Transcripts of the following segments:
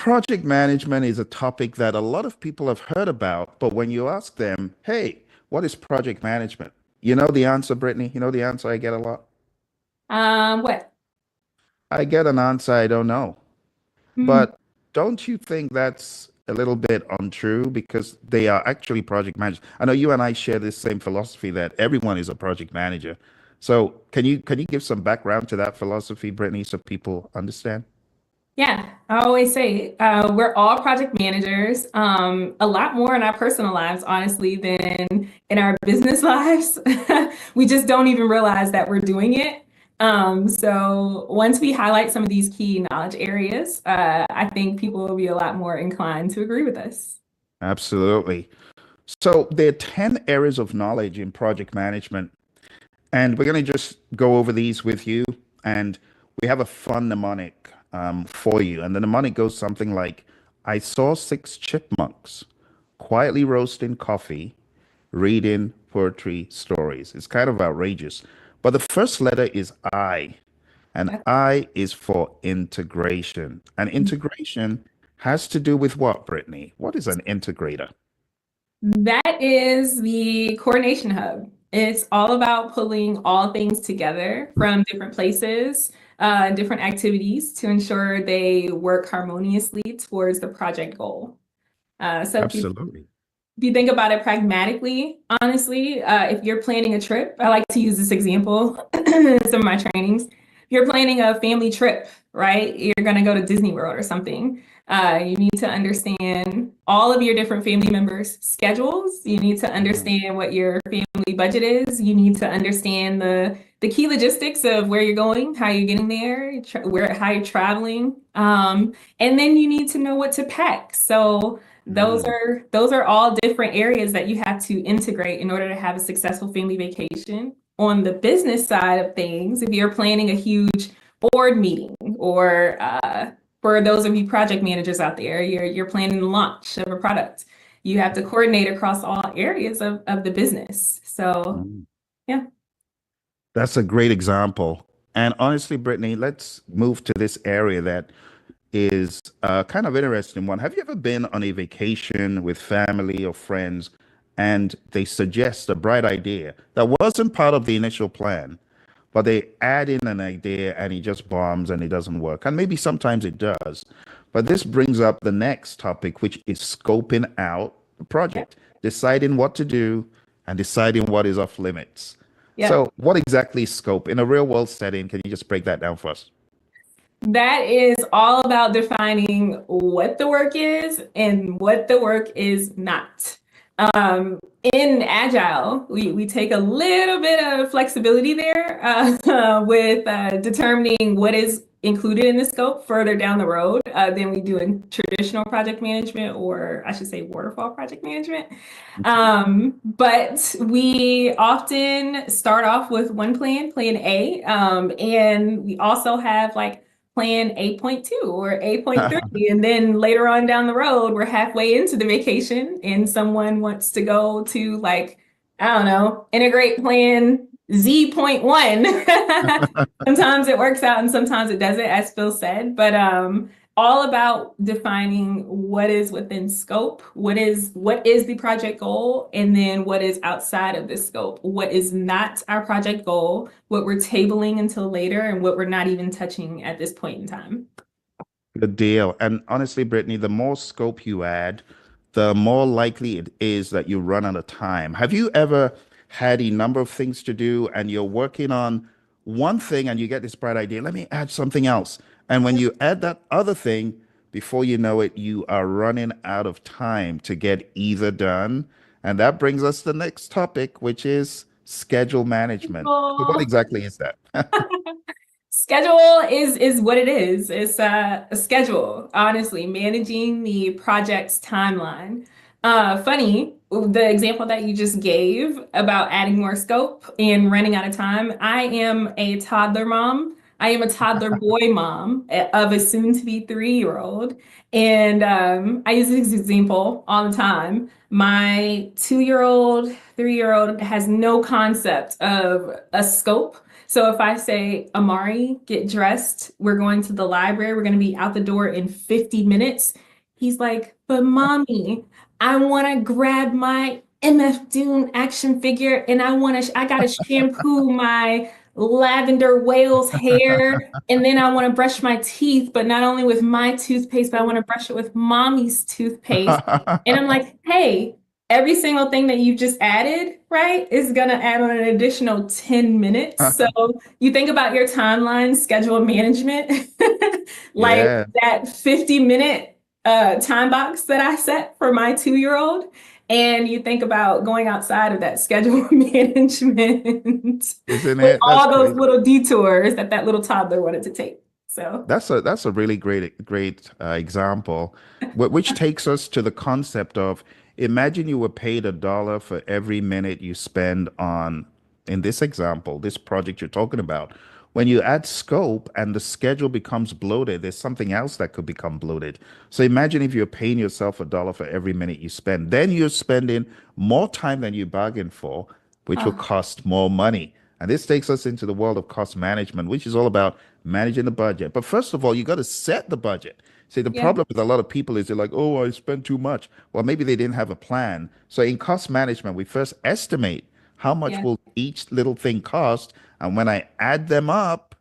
project management is a topic that a lot of people have heard about, but when you ask them, hey, what is project management? You know the answer, Brittney? You know the answer I get a lot? What? I get an answer I don't know. Hmm. But don't you think that's a little bit untrue because they are actually project managers? I know you and I share this same philosophy that everyone is a project manager. So can you give some background to that philosophy, Brittney, so people understand? Yeah, I always say we're all project managers, a lot more in our personal lives, honestly, than in our business lives. We just don't even realize that we're doing it. So once we highlight some of these key knowledge areas, I think people will be a lot more inclined to agree with us. Absolutely. So there are 10 areas of knowledge in project management, and we're going to just go over these with you. And we have a fun mnemonic for you. And the mnemonic goes something like, I saw six chipmunks quietly roasting coffee, reading poetry stories. It's kind of outrageous. But the first letter is I, and I is for integration. And integration has to do with what, Brittany? What is an integrator? That is the coordination hub. It's all about pulling all things together from different places, different activities to ensure they work harmoniously towards the project goal. So Absolutely. if you think about it pragmatically, honestly, if you're planning a trip, I like to use this example in some of my trainings. If you're planning a family trip, right? You're going to go to Disney World or something. You need to understand all of your different family members' schedules. You need to Mhm. understand what your family budget is. You need to understand the key logistics of where you're going, how you're getting there, where how you're traveling, and then you need to know what to pack. So Mm. those are all different areas that you have to integrate in order to have a successful family vacation. On the business side of things, if you're planning a huge board meeting or for those of you project managers out there, you're planning the launch of a product. You have to coordinate across all areas of the business. So Mm. yeah. That's a great example. And honestly, Brittany, let's move to this area that is kind of interesting one. Have you ever been on a vacation with family or friends and they suggest a bright idea that wasn't part of the initial plan, but they add in an idea and it just bombs and it doesn't work? And maybe sometimes it does. But this brings up the next topic, which is scoping out the Yeah. project, deciding what to do and deciding what is off limits. Yeah. So, what exactly is scope in a real world setting? Can you just break that down for us? That is all about defining what the work is and what the work is not. In Agile, we take a little bit of flexibility there with determining what is included in the scope further down the road than we do in traditional project management, or I should say waterfall project management. But we often start off with one plan, plan A, and we also have like plan 8.2 or 8.3. And then later on down the road, we're halfway into the vacation and someone wants to go to like, I don't know, integrate plan Z.1. Sometimes it works out and sometimes it doesn't, as Phil said. But all about defining what is within scope, what is the project goal, and then what is outside of the scope, what is not our project goal, what we're tabling until later, and what we're not even touching at this point in time. Good deal. And honestly, Brittany, the more scope you add, the more likely it is that you run out of time. Have you ever had a number of things to do and you're working on one thing and you get this bright idea, let me add something else. And when you add that other thing, before you know it, you are running out of time to get either done. And that brings us to the next topic, which is schedule management. So what Well, exactly is that? schedule is what it is. It's a schedule, honestly, managing the project's timeline. Funny, the example that you just gave about adding more scope and running out of time. I am a toddler mom. I am a toddler boy mom of a soon-to-be 3-year-old. And I use this example all the time. My 2-year-old, 3-year-old has no concept of a scope. So if I say, Amari, get dressed, we're going to the library, we're going to be out the door in 50 minutes. He's like, but mommy, I want to grab my MF Doom action figure and I got to shampoo my lavender whale's hair. And then I want to brush my teeth, but not only with my toothpaste, but I want to brush it with mommy's toothpaste. And I'm like, hey, every single thing that you just added, right, is going to add on an additional 10 minutes. So you think about your timeline, schedule management, like Yeah, that 50-minute time box that I set for my 2-year-old. And you think about going outside of that schedule management isn't with it? That's all those crazy. little detours that that little toddler wanted to take. So, That's a really great example, which takes us to the concept of imagine you were paid $1 for every minute you spend on, in this example, this project you're talking about. When you add scope and the schedule becomes bloated, there's something else that could become bloated. So imagine if you're paying yourself $1 for every minute you spend, then you're spending more time than you bargained for, which will oh, cost more money. And this takes us into the world of cost management, which is all about managing the budget. But first of all, you got to set the budget. See, the yeah, problem with a lot of people is they're like, oh, I spent too much. Well, maybe they didn't have a plan. So in cost management, we first estimate how much yeah, will each little thing cost. And when I add them up,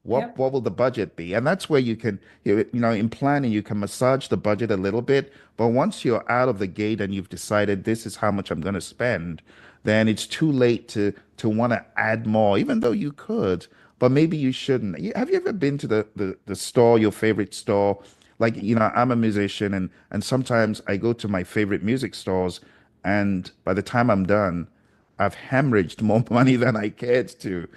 yep, what will the budget be? And that's where you can, in planning, you can massage the budget a little bit. But once you're out of the gate and you've decided this is how much I'm going to spend, then it's too late to want to add more, even though you could, but maybe you shouldn't. Have you ever been to the store, your favorite store? Like, I'm a musician and sometimes I go to my favorite music stores and by the time I'm done, I've hemorrhaged more money than I cared to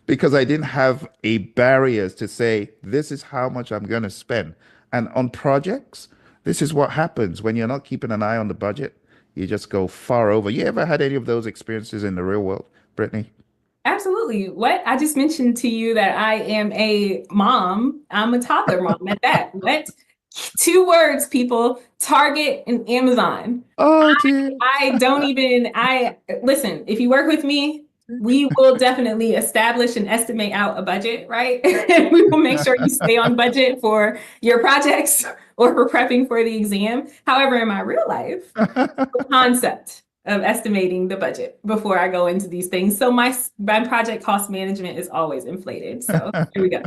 because I didn't have a barriers to say, this is how much I'm going to spend. And on projects, this is what happens when you're not keeping an eye on the budget. You just go far over. You ever had any of those experiences in the real world, Brittnee? absolutely. What? I just mentioned to you that I am a mom. I'm a toddler mom at that. What? 2 words, people, Target and Amazon. Oh dear. I don't even, I listen, if you work with me, we will definitely establish and estimate out a budget, right? We will make sure you stay on budget for your projects or for prepping for the exam. However, in my real life, the concept of estimating the budget before I go into these things. So my project cost management is always inflated. So here we go.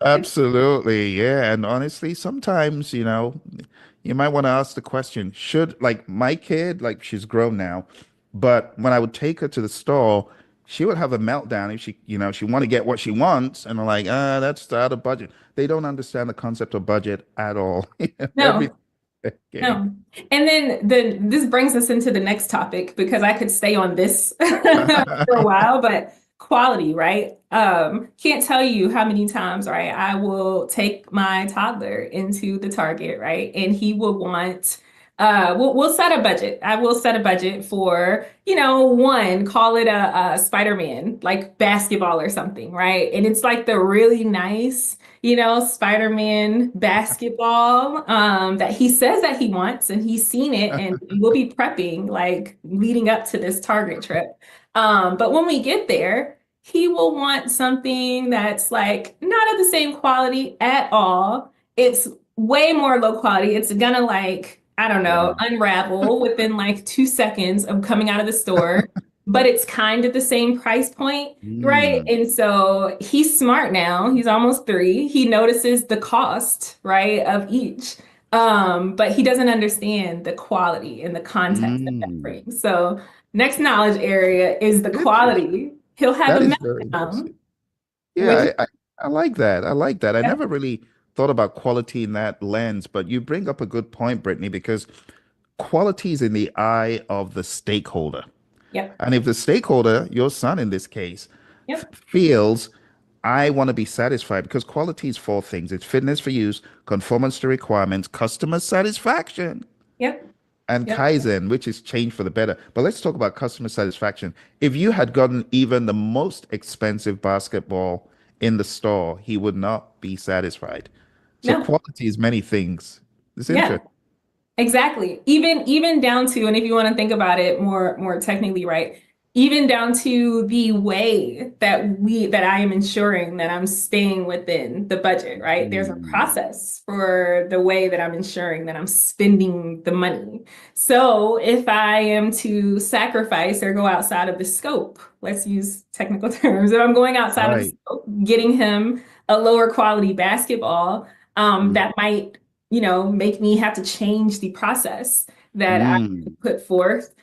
Absolutely. Yeah. And honestly, sometimes, you might want to ask the question, should like my kid, like she's grown now, but when I would take her to the store, she would have a meltdown if she want to get what she wants. And I'm like, that's out of budget. They don't understand the concept of budget at all. No, Everything. Okay. no. And then this brings us into the next topic because I could stay on this for a while, but quality, right? Can't tell you how many times, right? I will take my toddler into the Target, right? And he will want we'll set a budget. I will set a budget for, one, call it a Spider-Man, like basketball or something, right? And it's like the really nice Spider-Man basketball that he says that he wants, and he's seen it, and we'll be prepping like leading up to this Target trip. But when we get there, he will want something that's like not of the same quality at all. It's way more low quality. It's gonna like, I don't know, Wow. unravel within like 2 seconds of coming out of the store, but it's kind of the same price point. Right. Mm, And so he's smart now. He's almost 3. He notices the cost, right, of each. But he doesn't understand the quality and the context that that mm. brings. So next knowledge area is the Interesting. quality. He'll have That a is very meltdown. interesting. Which, Yeah, I like that. I like that. I yeah, never really thought about quality in that lens, but you bring up a good point, Brittany, because quality is in the eye of the stakeholder. yep, And if the stakeholder, your son in this case, yep, feels, I want to be satisfied, because quality is 4 things. It's fitness for use, conformance to requirements, customer satisfaction, yep, and yep. Kaizen, which is change for the better. But let's talk about customer satisfaction. If you had gotten even the most expensive basketball in the store, he would not be satisfied. So No, quality is many things. It's yeah. interesting. Exactly. Even down to, and if you want to think about it more technically, right? even down to the way that I am ensuring that I'm staying within the budget, right? There's a Mm, process for the way that I'm ensuring that I'm spending the money. So if I am to sacrifice or go outside of the scope, let's use technical terms, if I'm going outside of the right. scope, getting him a lower quality basketball, Mm, that might, make me have to change the process that I mm, put forth,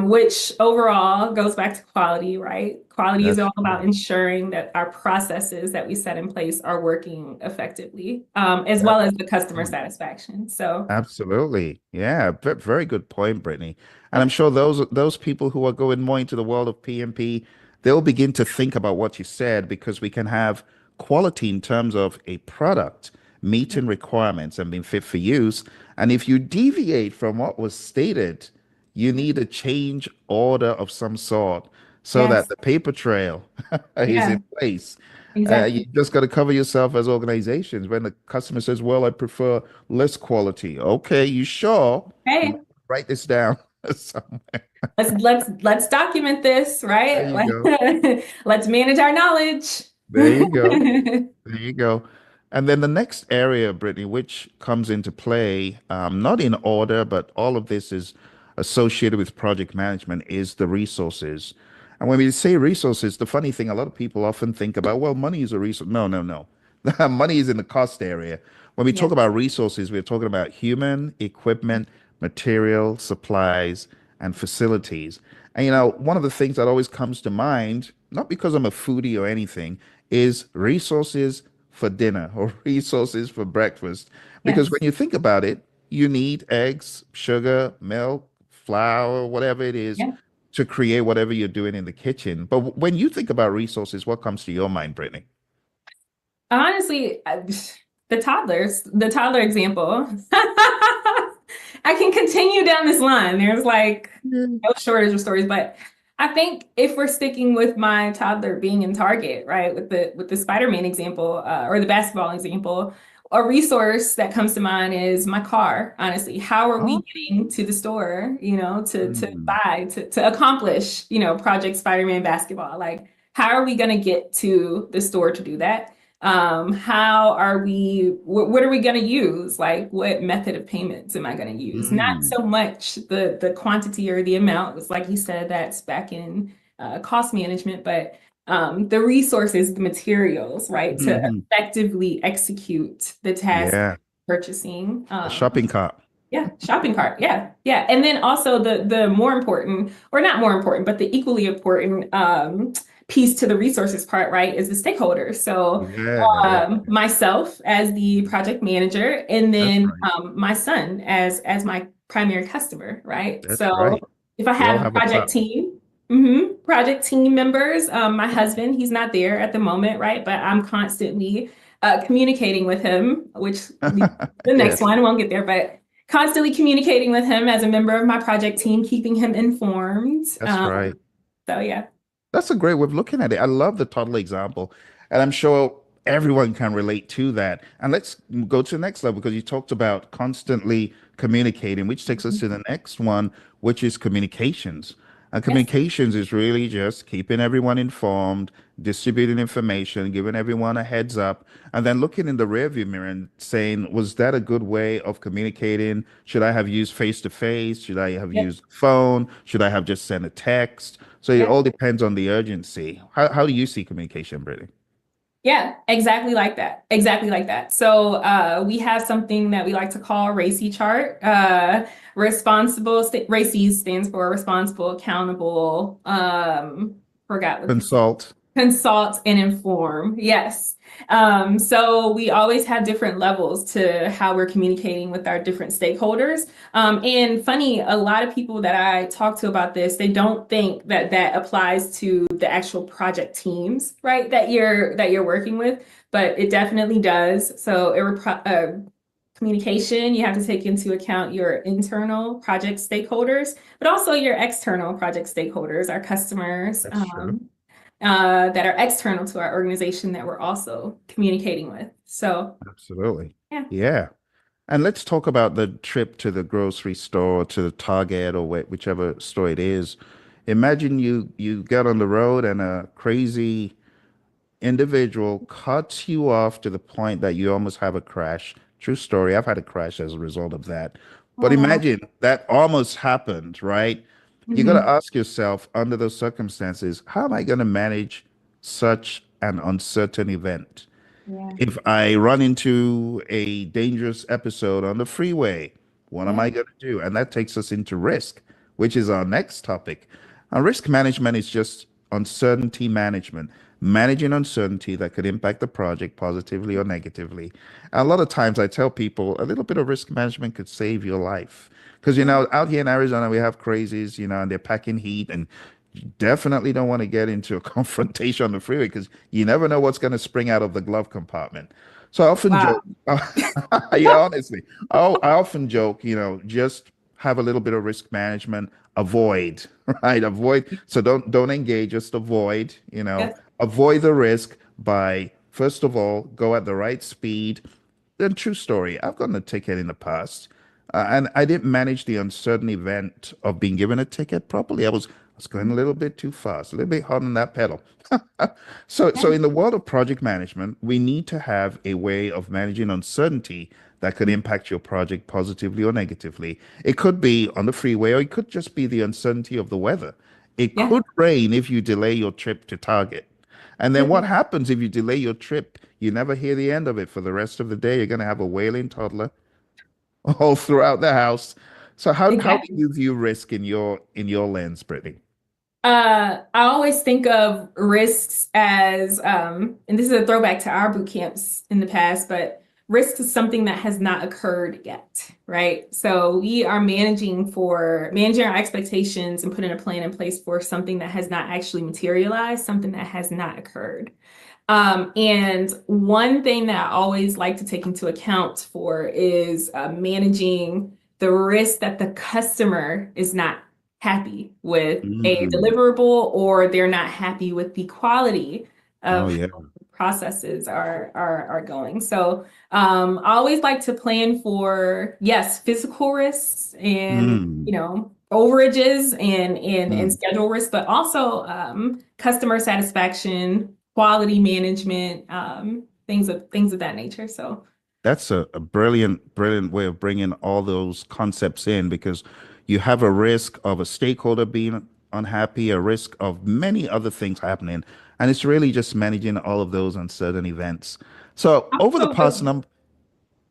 which overall goes back to quality, right? Quality is that's all about true. ensuring that our processes that we set in place are working effectively, as well That's as a the good customer point. satisfaction. So, Absolutely. Yeah, very good point, Brittany. And I'm sure those people who are going more into the world of PMP, they'll begin to think about what you said because we can have quality in terms of a product meeting requirements and being fit for use. And if you deviate from what was stated, you need a change order of some sort so that yes, the paper trail is yeah, in place. You exactly. just got to cover yourself as organizations. When the customer says, "Well, I prefer less quality," okay, you sure? You might Hey, write this down somewhere. let's document this, There right? you go. Let's manage our knowledge. There you go. There you go. And then the next area, Brittany, which comes into play, not in order, but all of this is associated with project management, is the resources. And when we say resources, the funny thing, a lot of people often think about, well, money is a resource. No, no, no. Money is in the cost area. When we Yeah, talk about resources, we're talking about human, equipment, material, supplies, and facilities. And one of the things that always comes to mind, not because I'm a foodie or anything, is resources for dinner or resources for breakfast. Because when yes. you think about it, you need eggs, sugar, milk, flour, whatever it is Yeah. to create whatever you're doing in the kitchen. But when you think about resources, what comes to your mind, Brittany? Honestly, the toddler example. I can continue down this line. There's like Mm. no shortage of stories, but I think if we're sticking with my toddler being in Target, right, with the Spider-Man example, or the basketball example, a resource that comes to mind is my car. Honestly, how are we Oh, getting to the store, to mm, buy to accomplish, Project Spider-Man basketball? Like, how are we going to get to the store to do that? How are we, what are we going to use? Like, what method of payments am I going to use? Not mm, so much the quantity or the amount. It's like you said, that's back in cost management, but the resources, the materials, right, to mhm. effectively execute the task Yeah, purchasing. a shopping cart. Yeah, shopping cart. Yeah, yeah. And then also the more important, or not more important, but the equally important piece to the resources part, right, is the stakeholders. So Yeah, yeah, myself as the project manager, and that's then right. my son as my primary customer, right? That's So right. if I We all have have a part. project team members, my husband, he's not there at the moment, right? But I'm constantly communicating with him, which the next Yes, one, I won't get there, but constantly communicating with him as a member of my project team, keeping him informed. that's right. So yeah. That's a great way of looking at it. I love the toddler example, and I'm sure everyone can relate to that. And let's go to the next level because you talked about constantly communicating, which takes us to the next one, which is communications. And Yes. communications is really just keeping everyone informed, distributing information, giving everyone a heads up, and then looking in the rearview mirror and saying, was that a good way of communicating? Should I have used face to face? Should I have Yep. used phone? Should I have just sent a text? So it Yeah. all depends on the urgency. How do you see communication, Brittany? Yeah, exactly like that. Exactly like that. So we have something that we like to call RACI chart. RACI stands for responsible, accountable. Forgot what the Consult. consult and inform. Yes. So we always have different levels to how we're communicating with our different stakeholders. And funny, a lot of people that I talk to about this, they don't think that that applies to the actual project teams, right? That you're working with, but it definitely does. So communication, you have to take into account your internal project stakeholders, but also your external project stakeholders, our customers. That's true. That are external to our organization that we're also communicating with. So, Absolutely. yeah. Yeah. And let's talk about the trip to the grocery store, to the Target or whichever store it is. Imagine you get on the road and a crazy individual cuts you off to the point that you almost have a crash. True story. I've had a crash as a result of that. But Oh, imagine that almost happened, right? You got to hmm. ask yourself, under those circumstances, how am I going to manage such an uncertain event? Yeah, If I run into a dangerous episode on the freeway, what am yeah, I going to do? And that takes us into risk, which is our next topic. Risk management is just uncertainty management, managing uncertainty that could impact the project positively or negatively. A lot of times I tell people a little bit of risk management could save your life. Because, yeah, out here in Arizona, we have crazies, and they're packing heat, and you definitely don't want to get into a confrontation on the freeway because you never know what's going to spring out of the glove compartment. So I often wow. joke, yeah, honestly, I often joke, just have a little bit of risk management, avoid, right? Avoid. So don't engage, just avoid, Yes, avoid the risk by first of all, go at the right speed. Then true story, I've gotten a ticket in the past, and I didn't manage the uncertain event of being given a ticket properly. I was going a little bit too fast, a little bit hard on that pedal. So yeah, in the world of project management, we need to have a way of managing uncertainty that could impact your project positively or negatively. It could be on the freeway, or it could just be the uncertainty of the weather. It yeah. could rain if you delay your trip to Target. And then what happens if you delay your trip? You never hear the end of it for the rest of the day. You're going to have a wailing toddler all throughout the house. So how do Exactly. you view risk in your lens, Brittany? I always think of risks as, and this is a throwback to our boot camps in the past, but risk is something that has not occurred yet, right? So we are managing our expectations and putting a plan in place for something that has not actually materialized, something that has not occurred. And one thing that I always like to take into account for is managing the risk that the customer is not happy with a Mm. deliverable or they're not happy with the quality Oh of yeah. how processes are going. So I always like to plan for, yes, physical risks and Mm. overages and Mm. schedule risks, but also customer satisfaction, quality management, things of that nature. So That's a brilliant, brilliant way of bringing all those concepts in because you have a risk of a stakeholder being unhappy, a risk of many other things happening, and it's really just managing all of those uncertain events. So over the past also, number,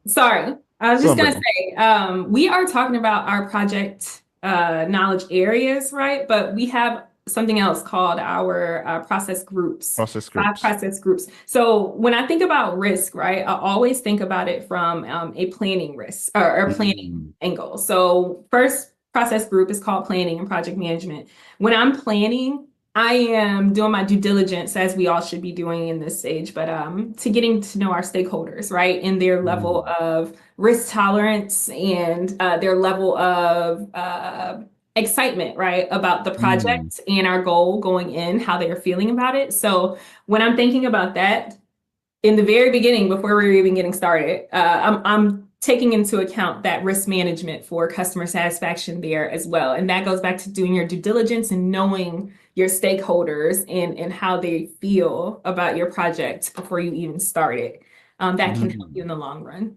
sorry, I was go just on, gonna Brittany. say, we are talking about our project knowledge areas, right? But we have something else called our process groups, Process 5 scripts. process groups. So when I think about risk, right, I always think about it from a planning risk or planning Mm. angle. So first process group is called planning and project management. When I'm planning, I am doing my due diligence, as we all should be doing in this stage, but to getting to know our stakeholders, right, and their level Mm. of risk tolerance and their level of excitement, right, about the Mm. project and our goal going in, how they are feeling about it. So when I'm thinking about that, in the very beginning, before we were even getting started, I'm taking into account that risk management for customer satisfaction there as well. And that goes back to doing your due diligence and knowing your stakeholders and how they feel about your project before you even start it. That can help you Mm. in the long run.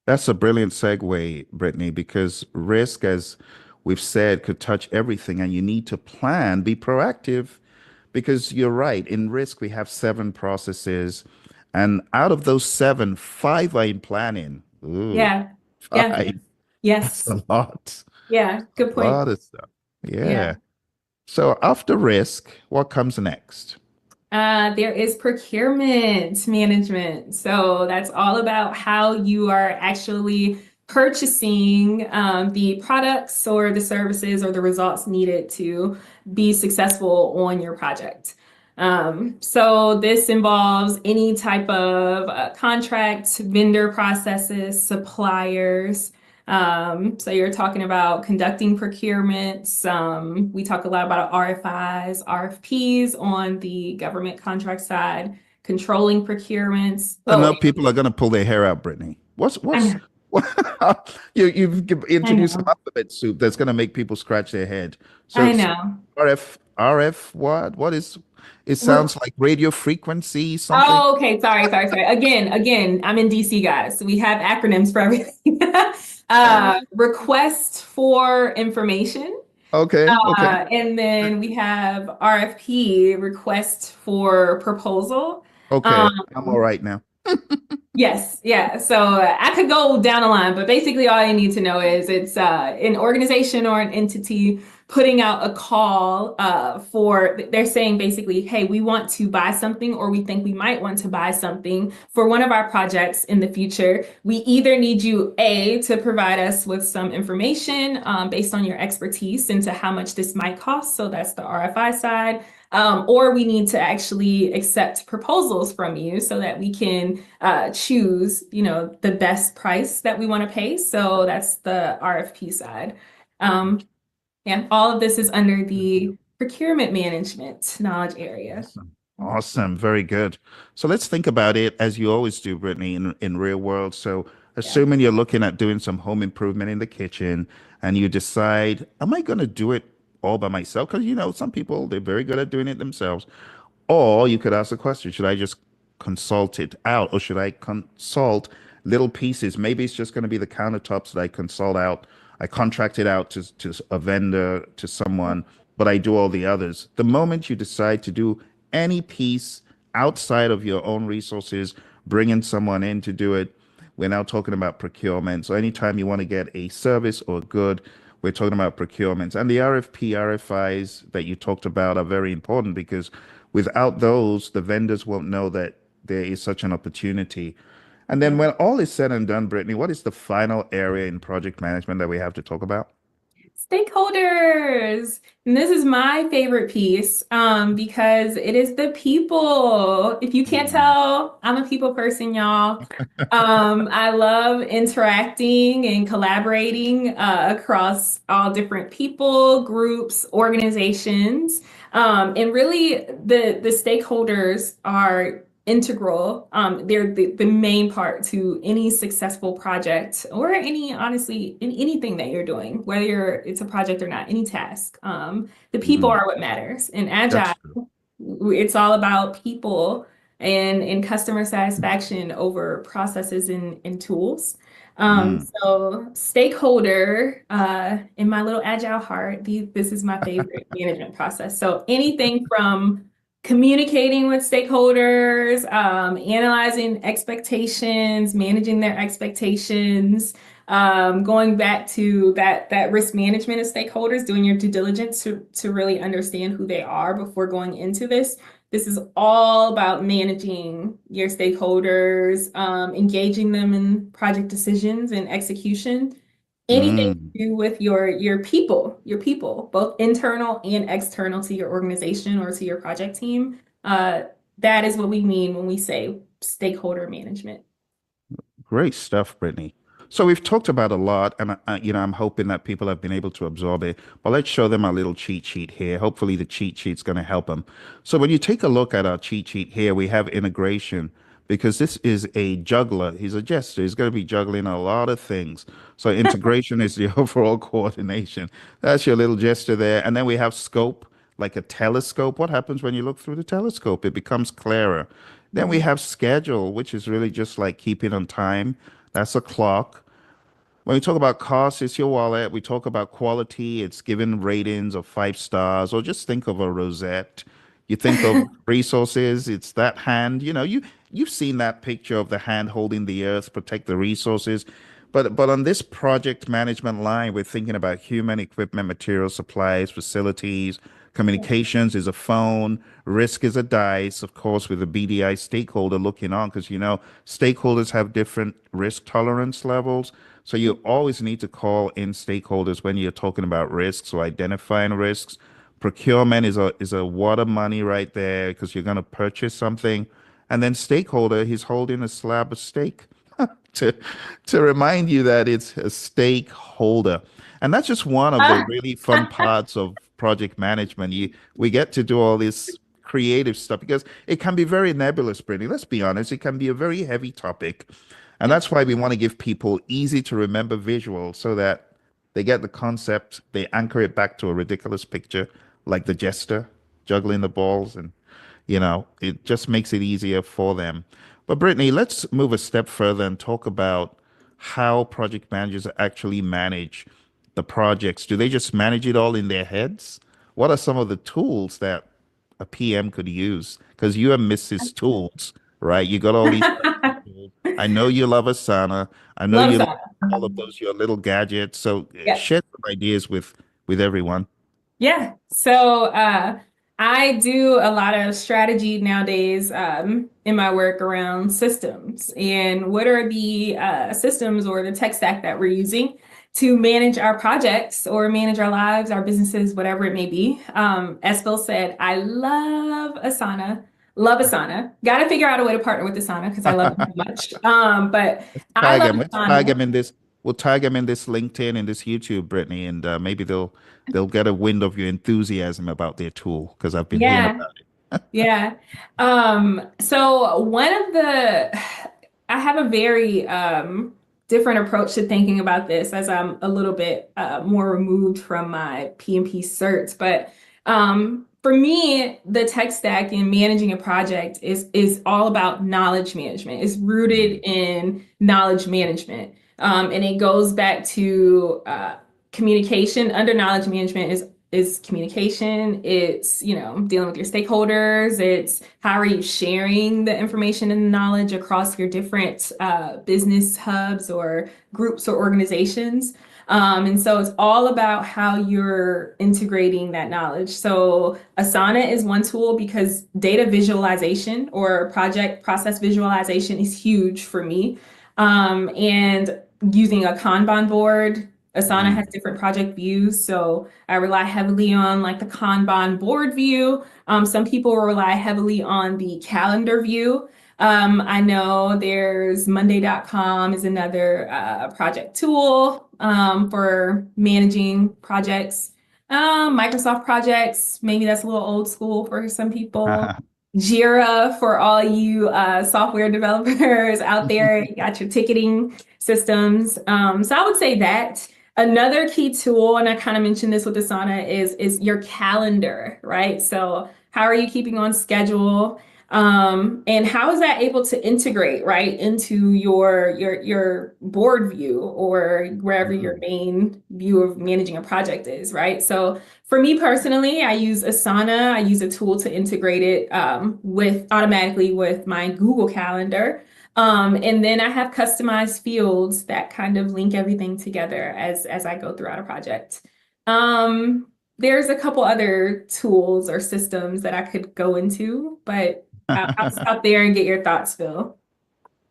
That's a brilliant segue, Brittany, because risk, as we've said, could touch everything, and you need to plan, be proactive, because you're right. In risk, we have 7 processes, and out of those 7, 5 are in planning. Ooh, Yeah. Yeah. 5. That's Yes. a lot. Yeah. Good A point. lot of stuff. Yeah. Yeah. So after risk, what comes next? There is procurement management. So that's all about how you are actually purchasing the products or the services or the results needed to be successful on your project. So this involves any type of contract, vendor processes, suppliers. So you're talking about conducting procurements. We talk a lot about RFIs, RFPs on the government contract side, controlling procurements. I Oh, know people are going to pull their hair out, Brittany. What's I what's know. You've I introduced some know. alphabet soup that's going to make people scratch their head. I So know. RF, what is, it Re- sounds like radio frequency something. Oh, okay. Sorry. Again, I'm in DC, guys. So we have acronyms for everything. Request for information. Okay. And then we have RFP, request for proposal. Okay, I'm all Um, right now. Yes, yeah. So I could go down the line, but basically all you need to know is it's an organization or an entity putting out a call for, they're saying basically, hey, we want to buy something or we think we might want to buy something for one of our projects in the future. We either need you, A, to provide us with some information based on your expertise into how much this might cost. So that's the RFI side. Or we need to actually accept proposals from you so that we can choose, the best price that we want to pay. So that's the RFP side. Um, and all of this is under the procurement management knowledge area. Awesome. Awesome. Very good. So let's think about it as you always do, Brittney, in real world. So Yeah. assuming you're looking at doing some home improvement in the kitchen and you decide, am I going to do it all by myself? Because some people, they're very good at doing it themselves. Or you could ask the question, should I just consult it out or should I consult little pieces? Maybe it's just going to be the countertops that I consult out. I contract it out to a vendor, to someone, but I do all the others. The moment you decide to do any piece outside of your own resources, bringing someone in to do it, we're now talking about procurement. So anytime you want to get a service or a good, we're talking about procurement. And the RFP, RFIs that you talked about are very important because without those, the vendors won't know that there is such an opportunity. And then when all is said and done, Brittney, what is the final area in project management that we have to talk about? Stakeholders. And this is my favorite piece because it is the people. If you can't Mm. tell, I'm a people person, y'all. I love interacting and collaborating across all different people, groups, organizations. And really, the stakeholders are integral. They're the main part to any successful project or any, honestly, in anything that you're doing, whether it's a project or not, any task. The people Mm, are what matters. In Agile, that's true. it's all about people and customer satisfaction over processes and tools. Mm. So stakeholder, in my little agile heart, this is my favorite management process. So anything from communicating with stakeholders, analyzing expectations, managing their expectations, going back to that risk management of stakeholders, doing your due diligence to really understand who they are before going into this. This is all about managing your stakeholders, engaging them in project decisions and execution. Anything Mm. to do with your people, both internal and external to your organization or to your project team. That is what we mean when we say stakeholder management. Great stuff, Brittany. So we've talked about a lot, and I'm hoping that people have been able to absorb it. But let's show them a little cheat sheet here. Hopefully, the cheat sheet's going to help them. So when you take a look at our cheat sheet here, we have integration because this is a juggler. He's a jester. He's going to be juggling a lot of things. So integration is the overall coordination. That's your little gesture there. And then we have scope, like a telescope. What happens when you look through the telescope? It becomes clearer. Then we have schedule, which is really just like keeping on time. That's a clock. When we talk about cost, it's your wallet. We talk about quality, it's giving ratings of 5 stars, or just think of a rosette. You think of resources, it's that hand. You've seen that picture of the hand holding the earth, protect the resources. But on this project management line, we're thinking about human equipment, materials, supplies, facilities. Communications is a phone. Risk is a dice, of course, with a BDI stakeholder looking on, because stakeholders have different risk tolerance levels. So you always need to call in stakeholders when you're talking about risks or identifying risks. Procurement is a wad of money right there because you're going to purchase something. And then stakeholder, he's holding a slab of steak to to remind you that it's a stakeholder. And that's just one of the Ah, really fun parts of project management. We get to do all this creative stuff because it can be very nebulous, Brittany. Let's be honest, it can be a very heavy topic. And that's why we want to give people easy to remember visuals so that they get the concept, they anchor it back to a ridiculous picture like the jester juggling the balls, and it just makes it easier for them. But Brittnee, let's move a step further and talk about how project managers actually manage the projects. Do they just manage it all in their heads? What are some of the tools that a PM could use? Because you are Mrs. Tools, right? You got all these tools. I know you love Asana. I know Love you love Asana. all of those your little gadgets. So Yeah. share some ideas with everyone. Yeah. So I do a lot of strategy nowadays in my work around systems and what are the systems or the tech stack that we're using to manage our projects or manage our lives, our businesses, whatever it may be. As Phil said, I love Asana. Love Asana. Got to figure out a way to partner with Asana because I love it so much. But I Tag love him. Let's tag Asana. him in this. We'll tag him in this LinkedIn and this YouTube, Brittany, and maybe they'll get a wind of your enthusiasm about their tool because I've been hearing Yeah. about it. Yeah. So one of the, I have a very different approach to thinking about this as I'm a little bit more removed from my PMP certs. But for me, the tech stack in managing a project is all about knowledge management. It's rooted Mhm. in knowledge management. And it goes back to communication. Under knowledge management is communication. It's, dealing with your stakeholders. It's how are you sharing the information and the knowledge across your different business hubs or groups or organizations. And so it's all about how you're integrating that knowledge. So Asana is one tool because data visualization or project process visualization is huge for me. And using a Kanban board, Asana has Mm. different project views. So I rely heavily on like the Kanban board view. Some people rely heavily on the calendar view. I know there's Monday.com is another project tool for managing projects. Microsoft projects, maybe that's a little old school for some people. Jira for all you software developers out there, you got your ticketing systems. So I would say that. Another key tool, and I kind of mentioned this with Asana, is your calendar, right? So how are you keeping on schedule? And how is that able to integrate right into your board view or wherever your Mhm. main view of managing a project is, right? So for me personally, I use Asana. I use a tool to integrate it with automatically with my Google Calendar. And then I have customized fields that kind of link everything together as I go throughout a project. Um, there's a couple other tools or systems that I could go into, but I'll stop there and get your thoughts, Phil.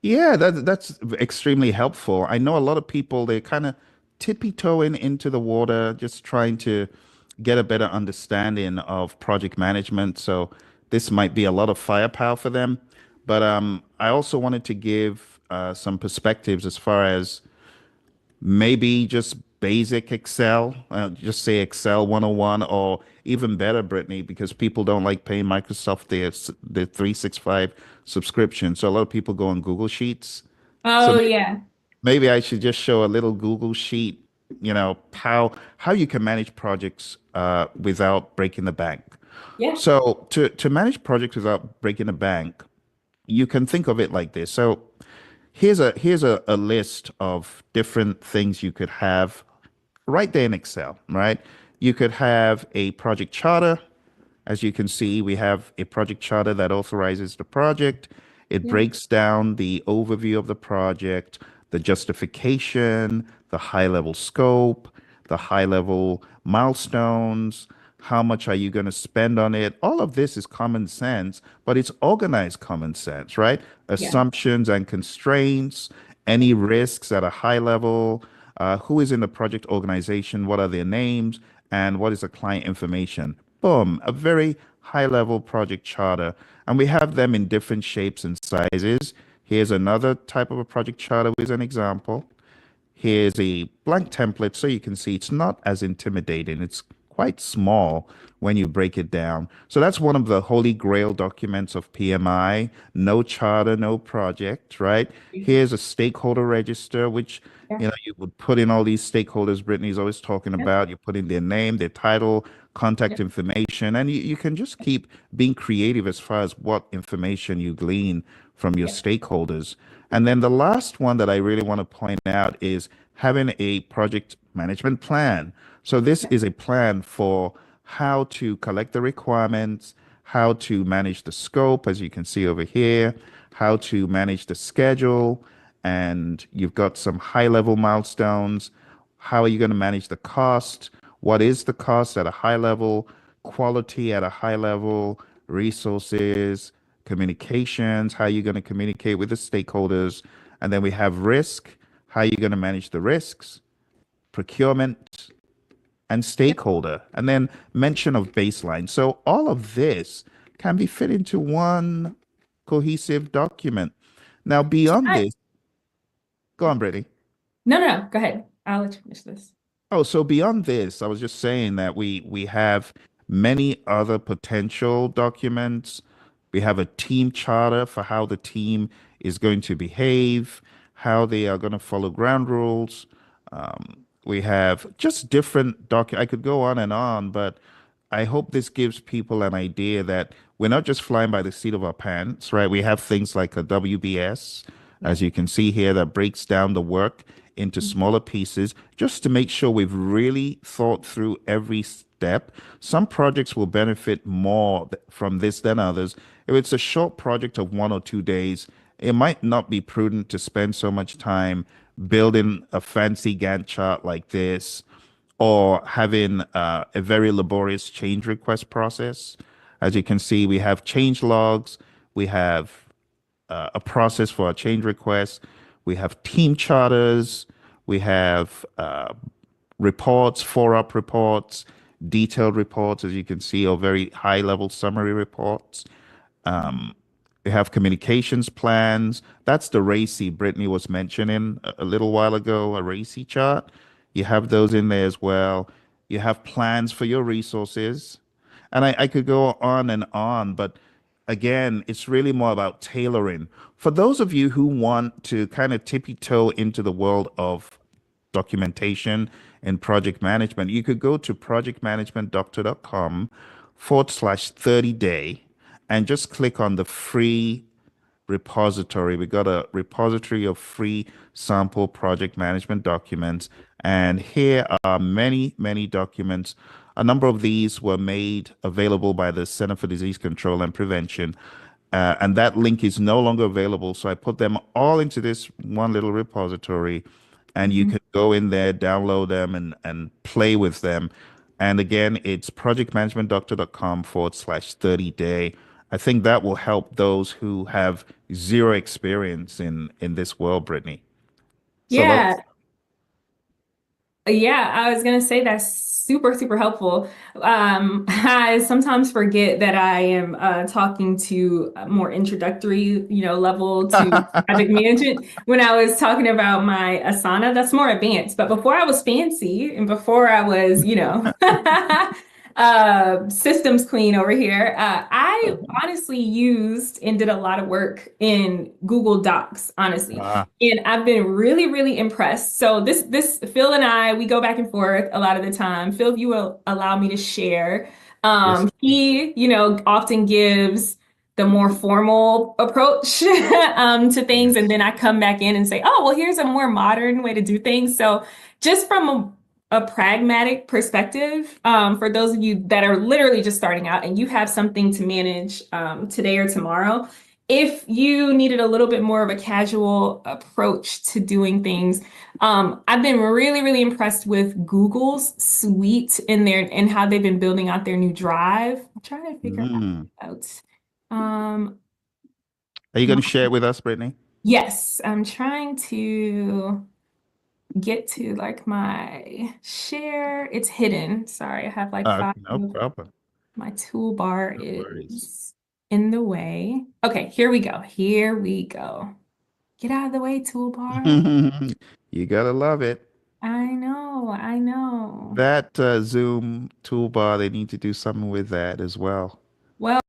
Yeah, that's extremely helpful. I know a lot of people, they kind of tippy-toeing into the water, just trying to get a better understanding of project management. So this might be a lot of firepower for them. But I also wanted to give some perspectives as far as maybe just basic Excel, just say Excel 101, or even better, Brittany, because people don't like paying Microsoft their 365 subscription. So a lot of people go on Google Sheets. So Oh yeah. maybe I should just show a little Google Sheet, how you can manage projects without breaking the bank. Yeah. So to manage projects without breaking the bank, you can think of it like this. So here's a list of different things you could have right there in Excel, right? You could have a project charter. As you can see, we have a project charter that authorizes the project. It Yeah. breaks down the overview of the project, the justification, the high level scope, the high level milestones. How much are you going to spend on it? All of this is common sense, but it's organized common sense, right? Yeah. Assumptions and constraints, any risks at a high level, who is in the project organization, what are their names, and what is the client information. Boom, a very high level project charter. And we have them in different shapes and sizes. Here's another type of a project charter with an example. Here's a blank template so you can see it's not as intimidating. It's quite small when you break it down. So that's one of the holy grail documents of PMI. No charter, no project, right? Here's a stakeholder register, which Yeah. you would put in all these stakeholders Brittany's always talking Yep. about. You put in their name, their title, contact Yep. information, and you can just keep being creative as far as what information you glean from your Yep. stakeholders. And then the last one that I really want to point out is having a project management plan. So this Yep. is a plan for how to collect the requirements, how to manage the scope, as you can see over here, how to manage the schedule, and you've got some high level milestones. How are you going to manage the cost? What is the cost at a high level? Quality at a high level, resources, communications, how are you going to communicate with the stakeholders? And then we have risk, how are you going to manage the risks, procurement, and Yep. stakeholder, and then mention of baseline. So all of this can be fit into one cohesive document. Now, beyond I- this, go on, Brittany. No, no, no. Go ahead. I'll let you finish this. Oh, so beyond this, I was just saying that we have many other potential documents. We have a team charter for how the team is going to behave, how they are going to follow ground rules. We have just different I could go on and on, but I hope this gives people an idea that we're not just flying by the seat of our pants, right? We have things like a WBS, as Yep. you can see here, that breaks down the work into smaller pieces just to make sure we've really thought through every step. Some projects will benefit more from this than others. If it's a short project of 1 or 2 days, it might not be prudent to spend so much time building a fancy Gantt chart like this or having a very laborious change request process. As you can see, we have change logs, we have a process for a change request, we have team charters, we have reports, 4-up reports, detailed reports, as you can see, or very high level summary reports. We have communications plans. That's the RACI Brittany was mentioning a little while ago, a RACI chart. You have those in there as well. You have plans for your resources. And I could go on and on, but again, it's really more about tailoring. For those of you who want to kind of tippy toe into the world of documentation and project management, you could go to projectmanagementdoctor.com/30 day and just click on the free repository. We got a repository of free sample project management documents. And here are many, many documents. A number of these were made available by the Center for Disease Control and Prevention. And that link is no longer available. So I put them all into this one little repository, and you Mhm. can go in there, download them, and play with them. And again, it's projectmanagementdoctor.com/30 day. I think that will help those who have zero experience in this world, Brittany. So Yeah. let's. Yeah, I was gonna say that's super, super helpful. I sometimes forget that I am talking to a more introductory, level to project management. When I was talking about my Asana, that's more advanced. But before I was fancy and before I was, systems queen over here, I honestly used and did a lot of work in Google Docs, honestly. Ah, And I've been really, really impressed. So this Phill and I, we go back and forth a lot of the time. Phill, if you will allow me to share, yes. he, often gives the more formal approach to things, and Yes. then I come back in and say, oh, well, here's a more modern way to do things. So just from a pragmatic perspective, for those of you that are literally just starting out and you have something to manage today or tomorrow, if you needed a little bit more of a casual approach to doing things, I've been really, really impressed with Google's suite in there and how they've been building out their new drive. I'm trying to figure Mm. out. Um, Are you going my, to share it with us, Brittany? yes, I'm trying to get to like my share. It's hidden. Sorry, I have like five. No problem. My toolbar No worries. is in the way. Okay, here we go. Here we go. Get out of the way, toolbar. You gotta love it. I know, I know. That Zoom toolbar, they need to do something with that as well. Well,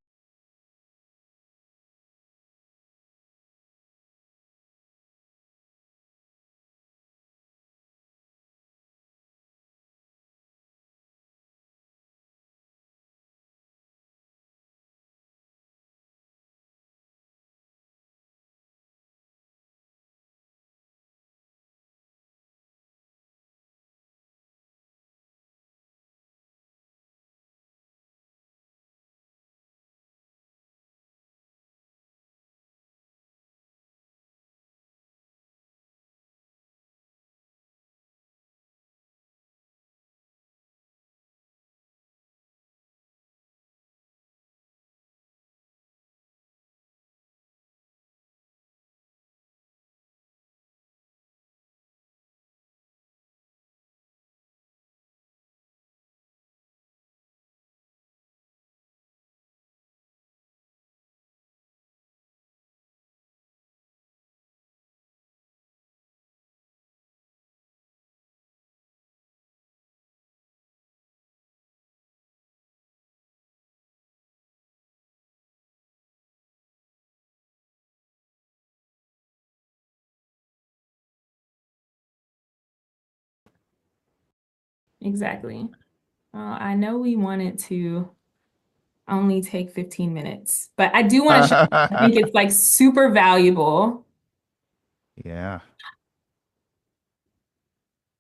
exactly. I know we wanted to only take 15 minutes, but I do want to show you, I think it's like super valuable. Yeah,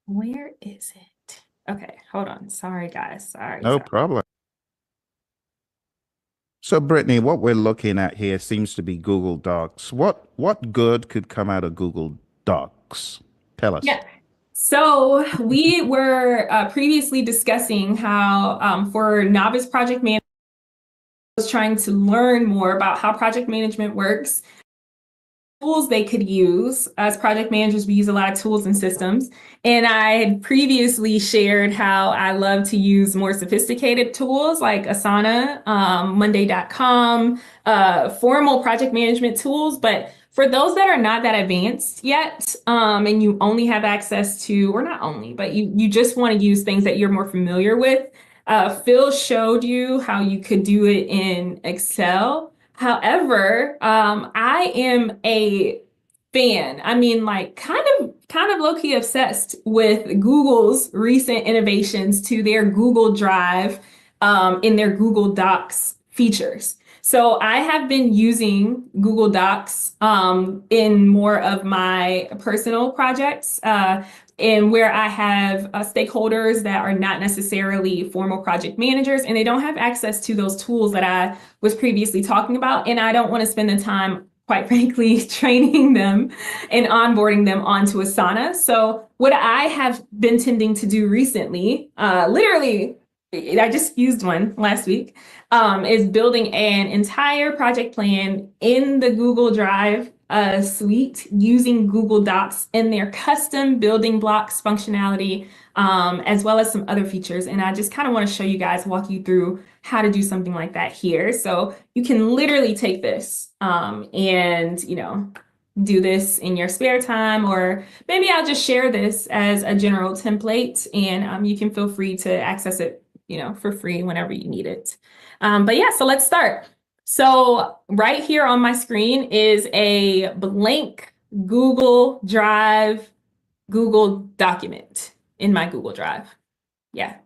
Where is it? Okay, hold on. Sorry, guys. Sorry, no sorry. problem. So, Brittany, what we're looking at here seems to be Google Docs. What good could come out of Google Docs? Tell us. Yeah. So we were previously discussing how for novice project managers trying to learn more about how project management works, tools they could use. As project managers, we use a lot of tools and systems. And I had previously shared how I love to use more sophisticated tools like Asana, Monday.com, formal project management tools. But for those that are not that advanced yet, and you only have access to, or not only, but you just want to use things that you're more familiar with, Phill showed you how you could do it in Excel. However, I am a fan. I mean, like kind of low-key obsessed with Google's recent innovations to their Google Drive in their Google Docs features. So I have been using Google Docs in more of my personal projects. And where I have stakeholders that are not necessarily formal project managers and they don't have access to those tools that I was previously talking about. And I don't want to spend the time, quite frankly, training them and onboarding them onto Asana. So what I have been tending to do recently, literally, I just used one last week, is building an entire project plan in the Google Drive suite using Google Docs and their custom building blocks functionality, as well as some other features. And I just kind of want to show you guys, walk you through how to do something like that here. So you can literally take this and, do this in your spare time, or maybe I'll just share this as a general template and you can feel free to access it, for free whenever you need it. But yeah, so let's start. So right here on my screen is a blank Google Drive, Google document in my Google Drive. Yeah,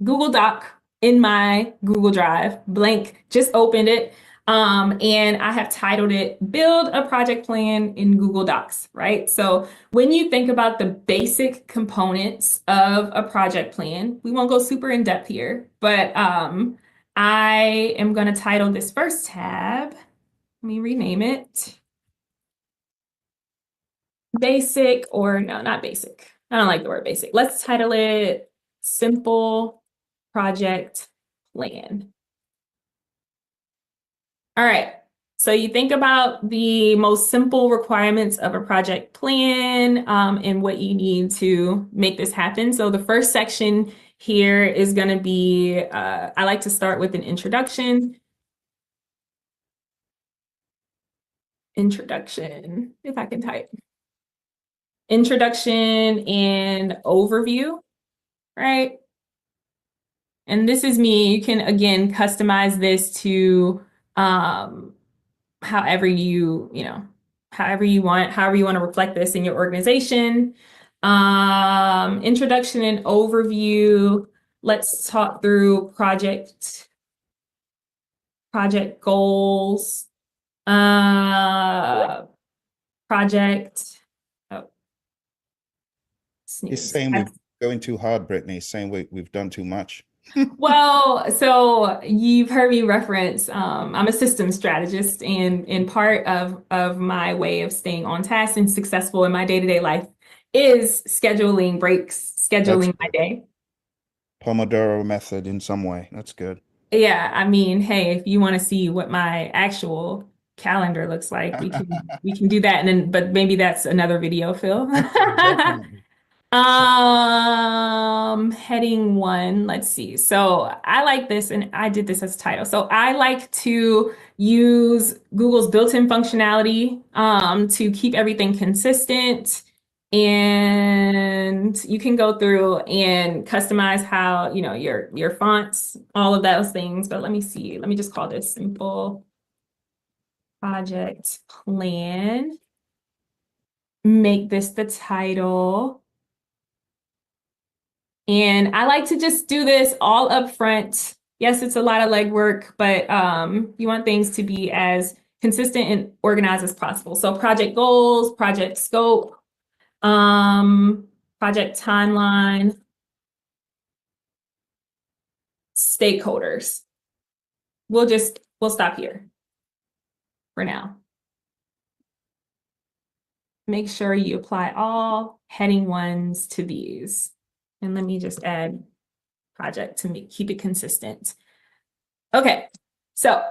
Google Doc in my Google Drive, blank, just opened it. And I have titled it Build a Project Plan in Google Docs, right? So when you think about the basic components of a project plan, we won't go super in depth here, but I am going to title this first tab. Let me rename it basic, or no, not basic. I don't like the word basic. Let's title it Simple Project Plan. All right. So you think about the most simple requirements of a project plan and what you need to make this happen. So the first section here is going to be, I like to start with an introduction. Introduction, if I can type. introduction and overview, right? And this is me. You can, again, customize this to however however you want to reflect this in your organization. Introduction and overview. Let's talk through project goals. Project. Oh, He's saying we're going too hard, Brittnee. He's saying we've done too much. Well, so you've heard me reference, I'm a systems strategist, and part of my way of staying on task and successful in my day-to-day life is scheduling breaks, scheduling my day. Pomodoro method in some way. That's good. Yeah, I mean, hey, if you want to see what my actual calendar looks like, we can do that, and then but maybe that's another video, Phill. Definitely. Heading 1, let's see. So I like this, and I did this as a title. So I like to use Google's built-in functionality to keep everything consistent. And you can go through and customize how, your fonts, all of those things. But let me see. Let me just call this simple project plan. Make this the title. And I like to just do this all up front. Yes, it's a lot of legwork, but you want things to be as consistent and organized as possible. So project goals, project scope, project timeline, stakeholders. We'll stop here for now. Make sure you apply all heading 1s to these. And let me just add project to keep it consistent. Okay, so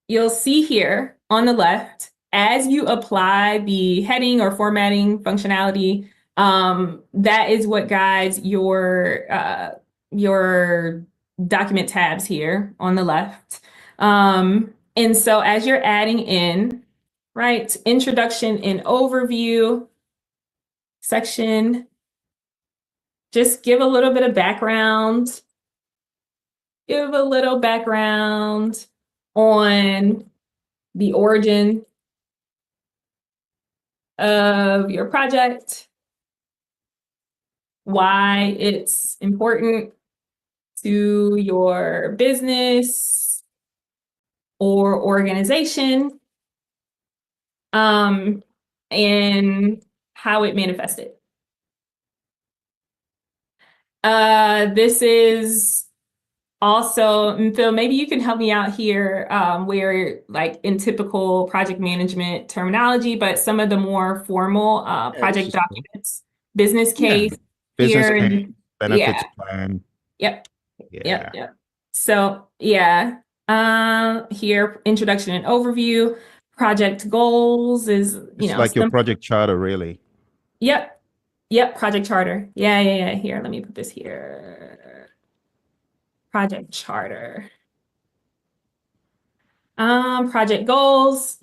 you'll see here on the left, as you apply the heading or formatting functionality, that is what guides your document tabs here on the left. And so as you're adding in, right, introduction and overview section, just give a little bit of background. Give a little background on the origin of your project, why it's important to your business or organization, and how it manifested. This is also, Phill, maybe you can help me out here, where like in typical project management terminology, but some of the more formal project documents, business case, business here, case, benefits plan. Yep. So yeah, here, introduction and overview, project goals is, it's like your project charter, really. Yep, project charter. Yeah. Here, let me put this here. Project charter. Project goals,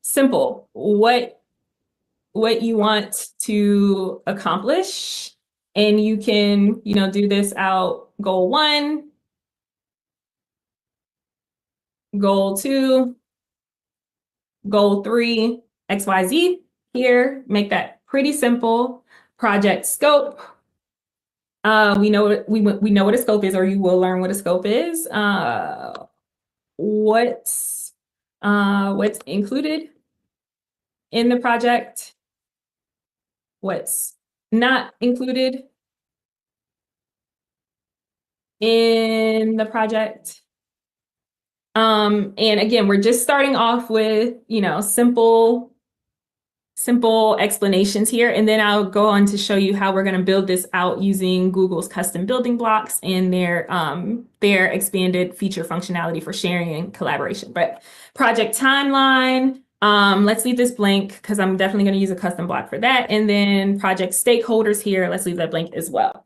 simple. What you want to accomplish, and you can, do this out. Goal 1, goal 2, goal 3, XYZ. Here, make that pretty simple. Project scope. We know what a scope is, or you will learn what a scope is. What's included in the project, what's not included in the project. And again, we're just starting off with, simple explanations here, and then I'll go on to show you how we're going to build this out using Google's custom building blocks and their expanded feature functionality for sharing and collaboration. But project timeline, let's leave this blank because I'm definitely going to use a custom block for that. And then project stakeholders here, let's leave that blank as well,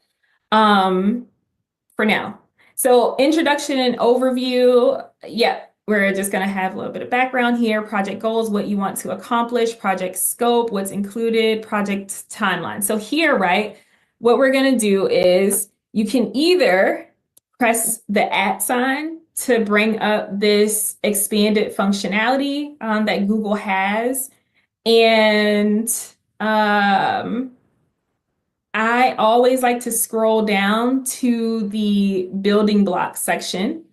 for now. So introduction and overview, yeah. we're just going to have a little bit of background here. Project goals, what you want to accomplish, project scope, what's included, project timeline. So here, right, what we're going to do is you can either press the @ sign to bring up this expanded functionality that Google has. And I always like to scroll down to the building blocks section.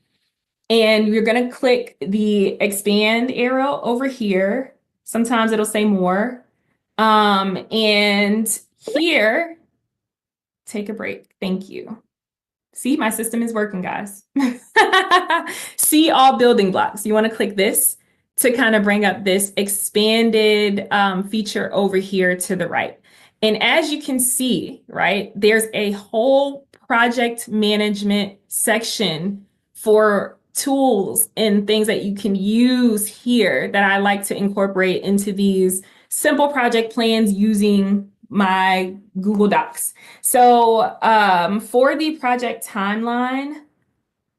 And you're going to click the expand arrow over here. Sometimes it'll say more. And here, take a break. Thank you. See, my system is working, guys. See all building blocks. You want to click this to kind of bring up this expanded feature over here to the right. And as you can see, right, there's a whole project management section for tools and things that you can use here that I like to incorporate into these simple project plans using my Google Docs. So for the project timeline,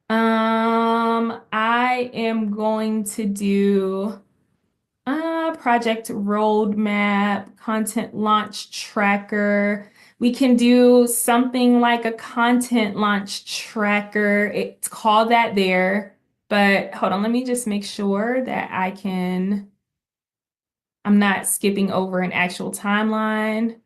I am going to do project roadmap, content launch tracker. We can do something like a content launch tracker. It's called that there, but hold on, let me just make sure that I'm not skipping over an actual timeline.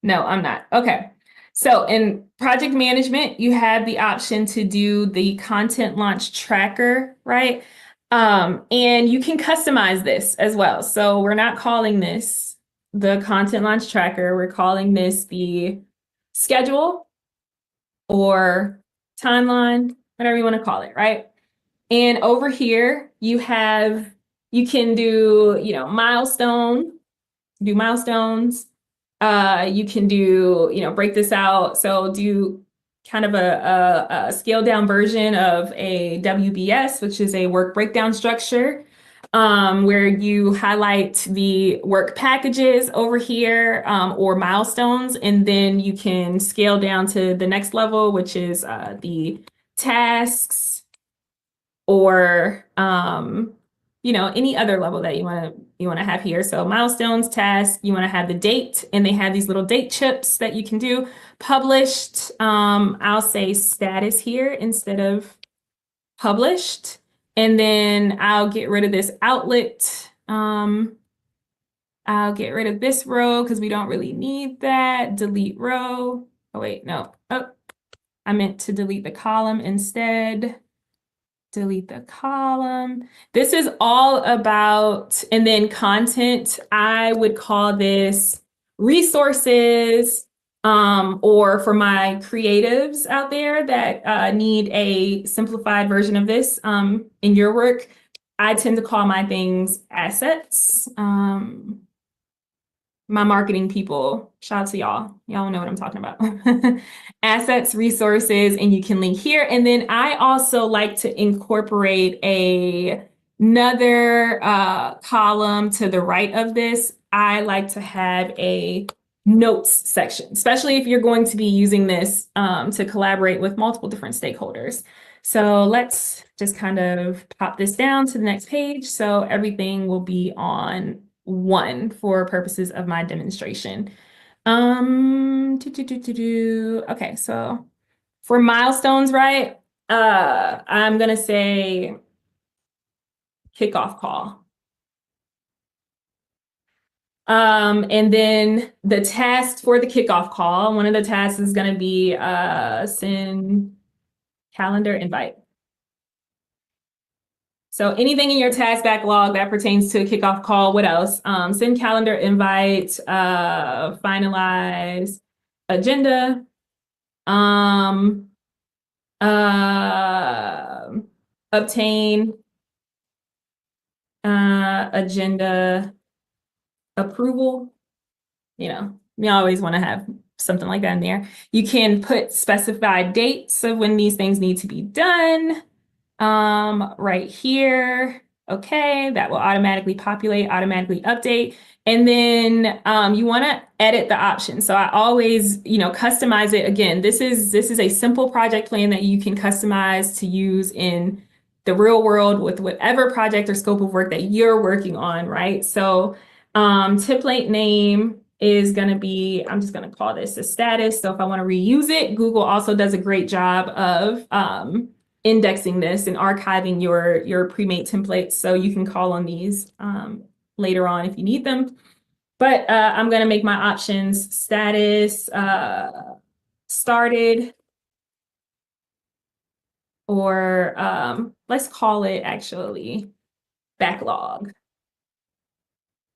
No, I'm not. Okay. So in project management, you have the option to do the content launch tracker, right? And you can customize this as well. So we're not calling this the content launch tracker. We're calling this the schedule or timeline, whatever you want to call it, right? And over here, you can do, milestones. You can do, break this out. So do kind of a scaled down version of a WBS, which is a work breakdown structure, where you highlight the work packages over here, or milestones, and then you can scale down to the next level, which is the tasks, or any other level that you want to have here. So milestones, tasks, you want to have the date, and they have these little date chips that you can do. Published, I'll say status here instead of published. And then I'll get rid of this outlet. I'll get rid of this row because we don't really need that. Delete row. Oh, wait, no. Oh, I meant to delete the column instead. Delete the column. This is all about, and then content, I would call this resources, or for my creatives out there that need a simplified version of this in your work, I tend to call my things assets. My marketing people, shout out to y'all. Y'all know what I'm talking about. Assets, resources, and you can link here. And then I also like to incorporate another column to the right of this. I like to have a notes section, especially if you're going to be using this to collaborate with multiple different stakeholders. So let's just kind of pop this down to the next page. So everything will be on one for purposes of my demonstration. Okay, so for milestones, right? I'm gonna say kickoff call. And then the task for the kickoff call, one of the tasks is gonna be send calendar invite. So anything in your task backlog that pertains to a kickoff call, what else? Send calendar invite, finalize agenda, obtain agenda approval. We always want to have something like that in there. You can put specified dates of when these things need to be done. Right here. Okay, that will automatically populate, automatically update. And then you want to edit the options. So I always, customize it. Again, this is a simple project plan that you can customize to use in the real world with whatever project or scope of work that you're working on, right? So template name is going to be, I'm just going to call this a status. So if I want to reuse it, Google also does a great job of indexing this and archiving your pre-made templates. So you can call on these later on if you need them. But I'm going to make my options status started, or let's call it actually backlog.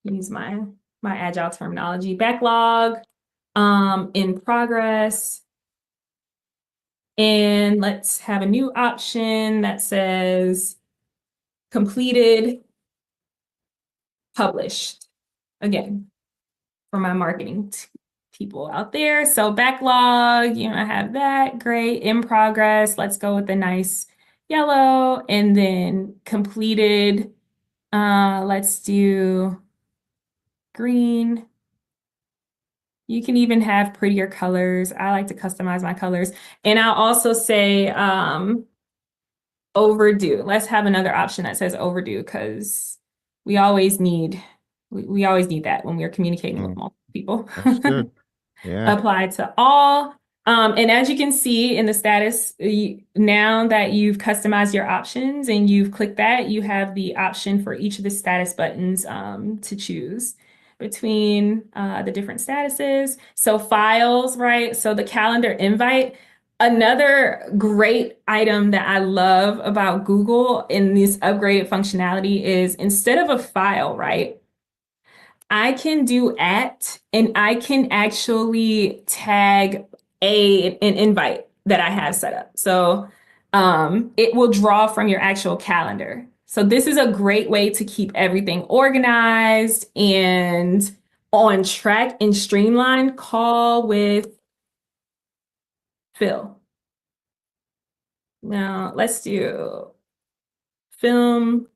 Use my agile terminology. Backlog, in progress. And let's have a new option that says completed, published. Again, for my marketing people out there. So backlog, I have that. Great. In progress. Let's go with the nice yellow. And then completed. Let's do green. You can even have prettier colors. I like to customize my colors. And I'll also say overdue. Let's have another option that says overdue, because we always need that when we're communicating with multiple people. That's good. Yeah. Apply to all. And as you can see in the status, now that you've customized your options and you've clicked that, you have the option for each of the status buttons to choose between the different statuses. So files, right? So the calendar invite. Another great item that I love about Google in this upgraded functionality is instead of a file, right? I can do and I can actually tag an invite that I have set up. So it will draw from your actual calendar. So this is a great way to keep everything organized and on track and streamlined. Call with Phill. Now let's do film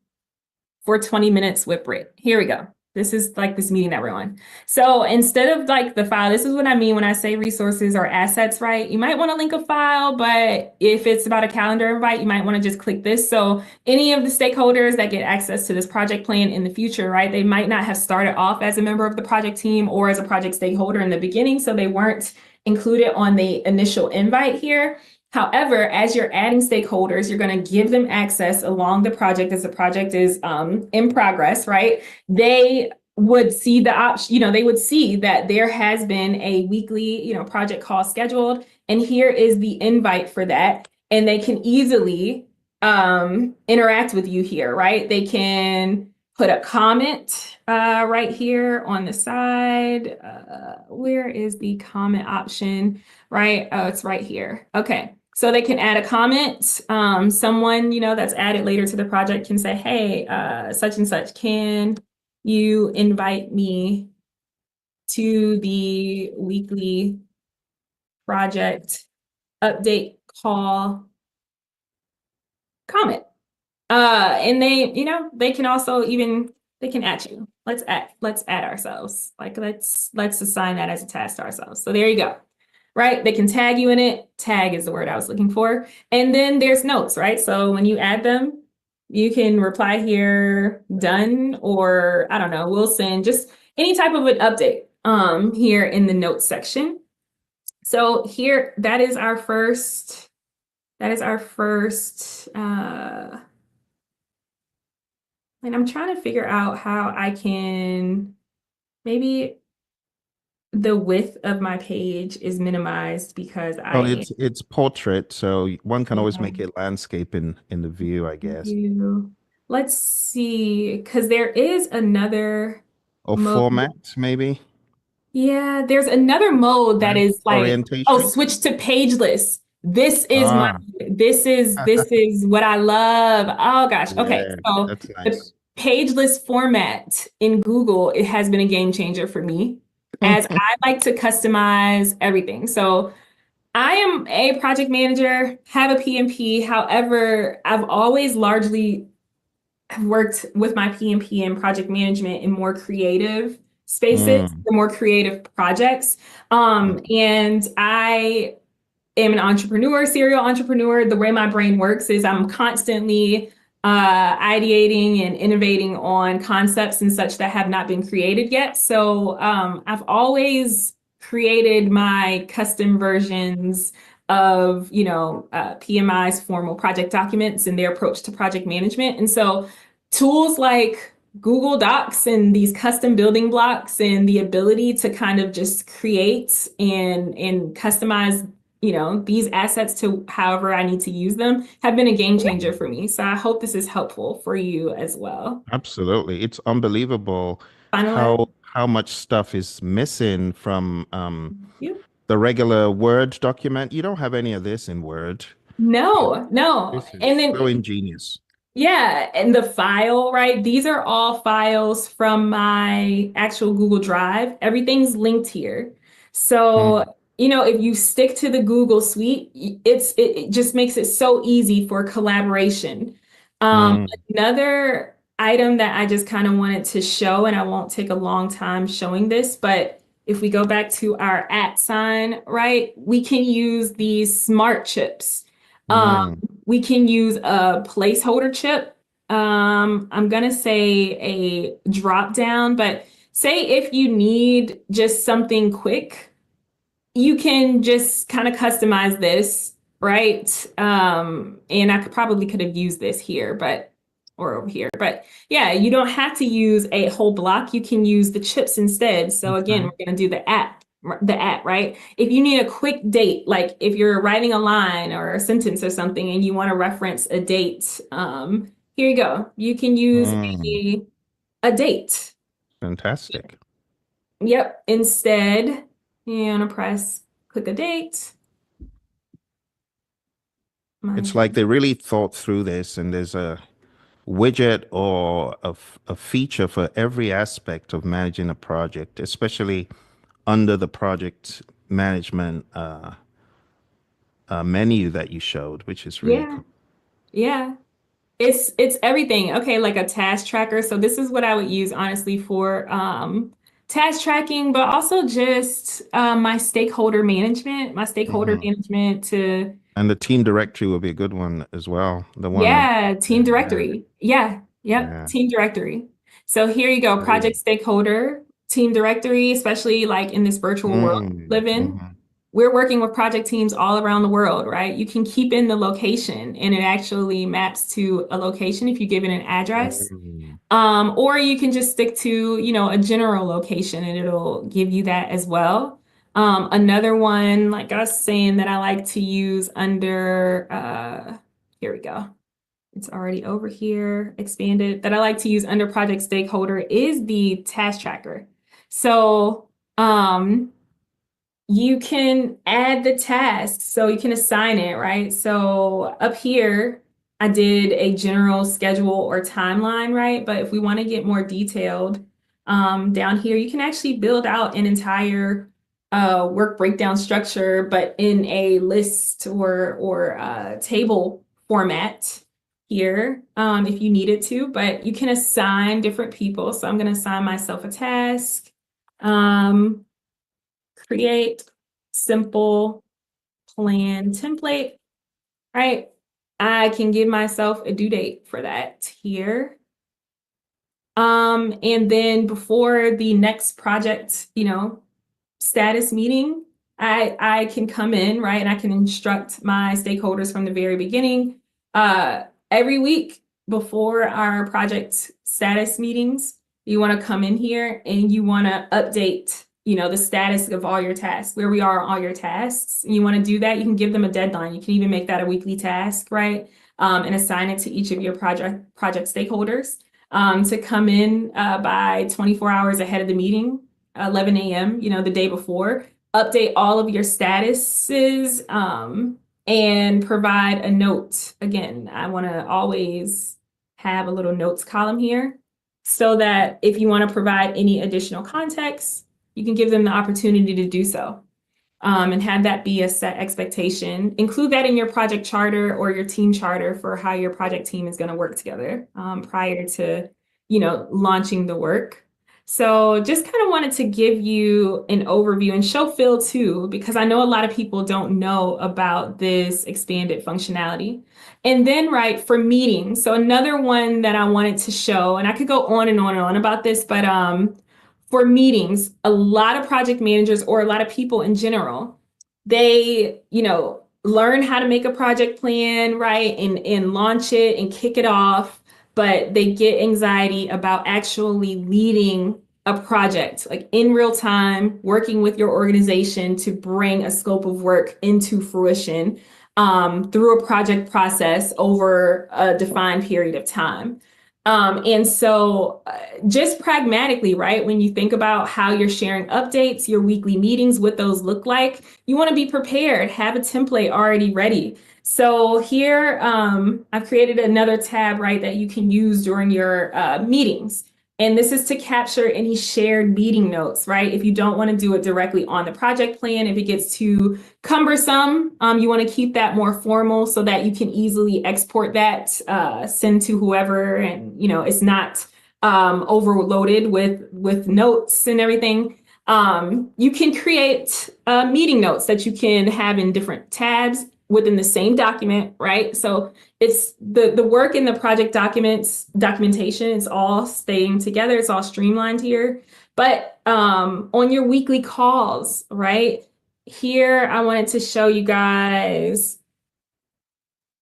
for 20 minutes with Britt. Here we go. This is like this meeting that we're on. So instead of like the file, this is what I mean when I say resources or assets, right? You might want to link a file, but if it's about a calendar invite, you might want to just click this. So any of the stakeholders that get access to this project plan in the future, right? They might not have started off as a member of the project team or as a project stakeholder in the beginning, so they weren't included on the initial invite here. However, as you're adding stakeholders, you're going to give them access along the project as the project is in progress, right? They would see the option, they would see that there has been a weekly, project call scheduled, and here is the invite for that. And they can easily interact with you here, right? They can put a comment right here on the side. Where is the comment option, right? Oh, it's right here. Okay. So they can add a comment. Someone, that's added later to the project can say, hey, such and such, can you invite me to the weekly project update call comment? And they can also they can add you. Let's add ourselves. Like let's assign that as a task to ourselves. So there you go. Right? They can tag you in it. Tag is the word I was looking for. And then there's notes, right? So when you add them, you can reply here, done, or I don't know, we'll send just any type of an update here in the notes section. So here, that is our first, and I'm trying to figure out how I can maybe the width of my page is minimized because it's portrait, so one can always make it landscape in the view, I guess. Let's see, because there is another mode. Format, maybe. Yeah, there's another mode that is like orientation. Switch to pageless. This is this is what I love. Oh gosh. Okay. So that's nice. The pageless format in Google, it has been a game changer for me, as I like to customize everything. So I am a project manager, have a PMP. However, I've always largely worked with my PMP and project management in more creative spaces, for more creative projects. And I am an entrepreneur, serial entrepreneur. The way my brain works is I'm constantly ideating and innovating on concepts and such that have not been created yet. So I've always created my custom versions of, PMI's formal project documents and their approach to project management. And so tools like Google Docs and these custom building blocks and the ability to kind of just create and customize these assets to however I need to use them have been a game changer for me. So I hope this is helpful for you as well. Absolutely. It's unbelievable Finalize. how much stuff is missing from You. the regular Word document. You don't have any of this in Word. No, no. This And is so then ingenious. yeah, and the file, right? These are all files from my actual Google Drive. Everything's linked here. So, Mm, if you stick to the Google Suite, it just makes it so easy for collaboration. Um, mm, Another item that I just kind of wanted to show, and I won't take a long time showing this, but if we go back to our @ sign, right, we can use these smart chips. Um, mm. we can use a placeholder chip. I'm gonna say a drop down, but say if you need just something quick, you can just kind of customize this, right? And I probably could have used this here, or over here, but yeah, you don't have to use a whole block. You can use the chips instead. So again, Okay. we're gonna do the @ right? If you need a quick date, like if you're writing a line or a sentence or something and you want to reference a date, here you go. You can use Mm, a date. fantastic. Yep. Instead, you're gonna click a date. It's like they really thought through this, and there's a widget or a feature for every aspect of managing a project, especially under the project management menu that you showed, which is really Yeah. cool. Yeah. It's everything. Okay, like a task tracker. So this is what I would use honestly for task tracking, but also just my stakeholder Mhm. management to And the team directory will be a good one as well. The one, yeah, team yeah, directory. Yeah, yep, yeah. team directory. So here you go, project Brilliant. stakeholder, team directory, especially like in this virtual world we Mm, live in. mhm. We're working with project teams all around the world, right? You can keep in the location and it actually maps to a location if you give it an address. Mm. Or you can just stick to, a general location and it'll give you that as well. Another one, like I was saying, that I like to use under, here we go. It's already over here, expanded, that I like to use under project stakeholder is the task tracker. So, you can add the task, so you can assign it, right? So up here, I did a general schedule or timeline, right? But if we want to get more detailed, down here, you can actually build out an entire work breakdown structure, but in a list or table format here, if you needed to. But you can assign different people. So I'm going to assign myself a task. Um, Create simple plan template, right? I can give myself a due date for that here. And then before the next project, status meeting, I can come in, right? And I can instruct my stakeholders from the very beginning. Every week before our project status meetings, you want to come in here and you want to update, the status of all your tasks, where we are on all your tasks. You want to do that, you can give them a deadline. You can even make that a weekly task, right? And assign it to each of your project stakeholders to come in by 24 hours ahead of the meeting, 11 a.m., the day before, update all of your statuses, and provide a note. Again, I want to always have a little notes column here so that if you want to provide any additional context, you can give them the opportunity to do so. And have that be a set expectation. Include that in your project charter or your team charter for how your project team is going to work together prior to, launching the work. So just kind of wanted to give you an overview and show Phill too, because I know a lot of people don't know about this expanded functionality. And then, right, for meetings. So another one that I wanted to show, and I could go on and on and on about this, but for meetings, a lot of project managers or a lot of people in general, they, learn how to make a project plan, right, and launch it and kick it off, but they get anxiety about actually leading a project, like in real time, working with your organization to bring a scope of work into fruition through a project process over a defined period of time. And so just pragmatically, right, when you think about how you're sharing updates, your weekly meetings, what those look like, you want to be prepared, have a template already ready. So here, I've created another tab, right, that you can use during your meetings. And this is to capture any shared meeting notes, right? If you don't want to do it directly on the project plan, if it gets too cumbersome, you want to keep that more formal so that you can easily export that, send to whoever, and it's not overloaded with notes and everything. You can create meeting notes that you can have in different tabs within the same document, right? So it's the work in the project documentation is all staying together. It's all streamlined here. But on your weekly calls, right? Here, I wanted to show you guys,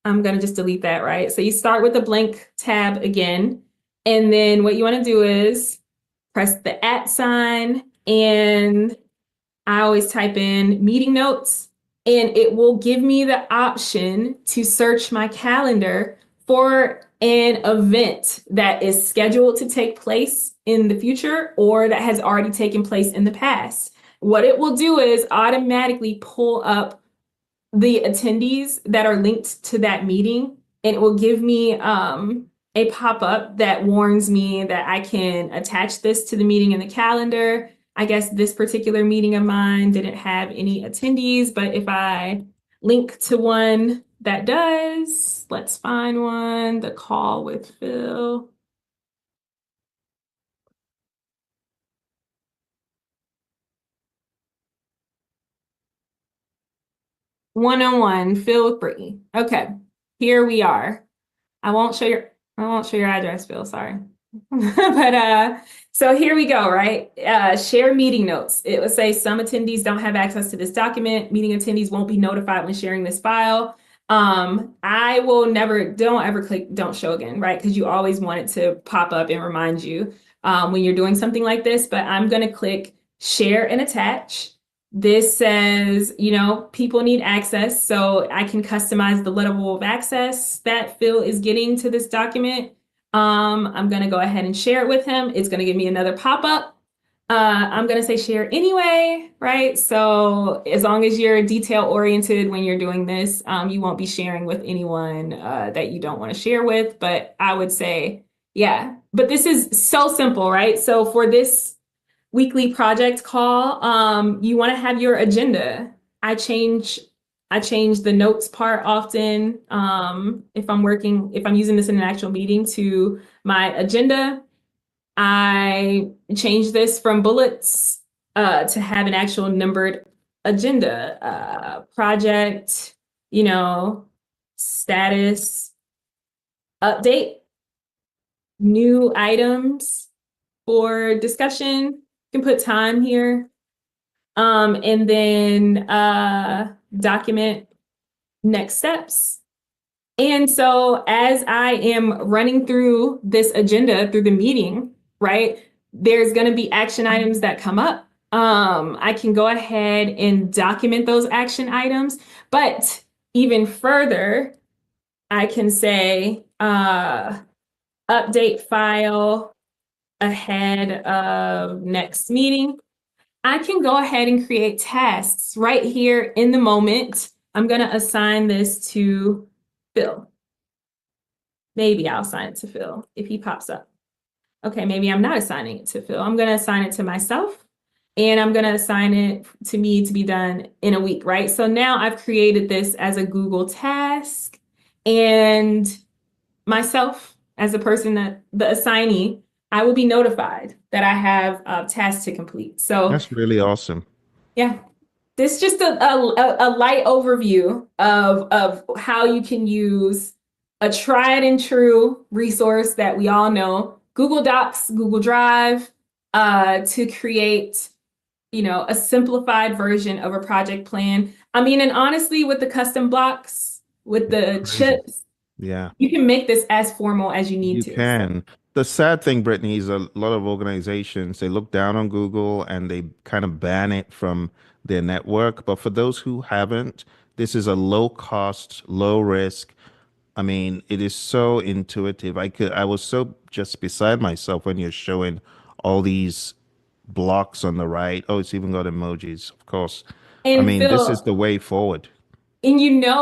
I'm going to just delete that, right? So you start with a blank tab again. And then what you want to do is press the @ sign, and I always type in meeting notes, and it will give me the option to search my calendar for an event that is scheduled to take place in the future or that has already taken place in the past. What it will do is automatically pull up the attendees that are linked to that meeting, and it will give me a pop-up that warns me that I can attach this to the meeting in the calendar. I guess this particular meeting of mine didn't have any attendees, but if I link to one that does, let's find one, the call with Phill. One-on-one, Phill with Brittnee. Okay, here we are. I won't show your address, Phill, sorry. But so here we go, right? Share meeting notes. It would say some attendees don't have access to this document. Meeting attendees won't be notified when sharing this file. I will never, don't ever click don't show again, right? Because you always want it to pop up and remind you when you're doing something like this. But I'm going to click share and attach. This says, people need access, so I can customize the level of access that Phill is getting to this document. I'm going to go ahead and share it with him. It's going to give me another pop-up. I'm going to say share anyway, right? So as long as you're detail-oriented when you're doing this, you won't be sharing with anyone that you don't want to share with. But I would say, yeah. But this is so simple, right? So for this weekly project call, you want to have your agenda. I change the notes part often. If I'm using this in an actual meeting, to my agenda. I change this from bullets to have an actual numbered agenda, project, status, update, new items for discussion. You can put time here. And then document next steps. And so as I am running through this agenda through the meeting, right, there's going to be action items that come up. I can go ahead and document those action items, but even further, I can say update file ahead of next meeting. I can go ahead and create tasks right here in the moment. I'm going to assign this to Phill. Maybe I'll assign it to Phill if he pops up. Okay, maybe I'm not assigning it to Phill. I'm going to assign it to myself, and I'm going to assign it to me to be done in a week, right? So now I've created this as a Google task, and myself as a person, that the assignee, I will be notified that I have tasks to complete. So That's really awesome. yeah, this is just a light overview of how you can use a tried and true resource that we all know, Google Docs, Google Drive, to create, a simplified version of a project plan. I mean, and honestly, with the custom blocks, with the Crazy. chips, Yeah. you can make this as formal as you need You to. So, can. The sad thing, Brittany, is a lot of organizations, they look down on Google and they kind of ban it from their network. But for those who haven't, this is a low cost, low risk. I mean, it is so intuitive. I was so just beside myself when you're showing all these blocks on the right. Oh, it's even got emojis, of course. I and mean, this is Phil, the way forward. and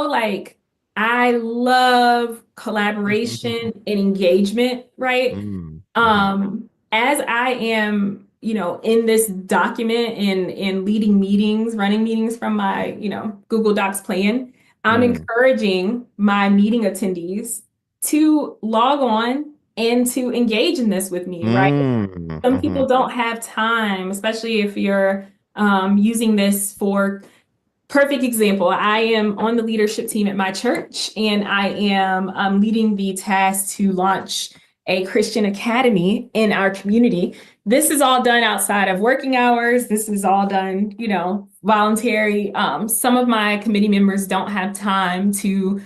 like I love collaboration and engagement, right? Mm, hmm. As I am, in this document and leading meetings, running meetings from my, Google Docs plan, I'm Mm, encouraging my meeting attendees to log on and to engage in this with me, right? mm, Some hmm. people don't have time, especially if you're using this for perfect example. I am on the leadership team at my church, and I am leading the task to launch a Christian academy in our community. This is all done outside of working hours. This is all done, voluntary. Some of my committee members don't have time to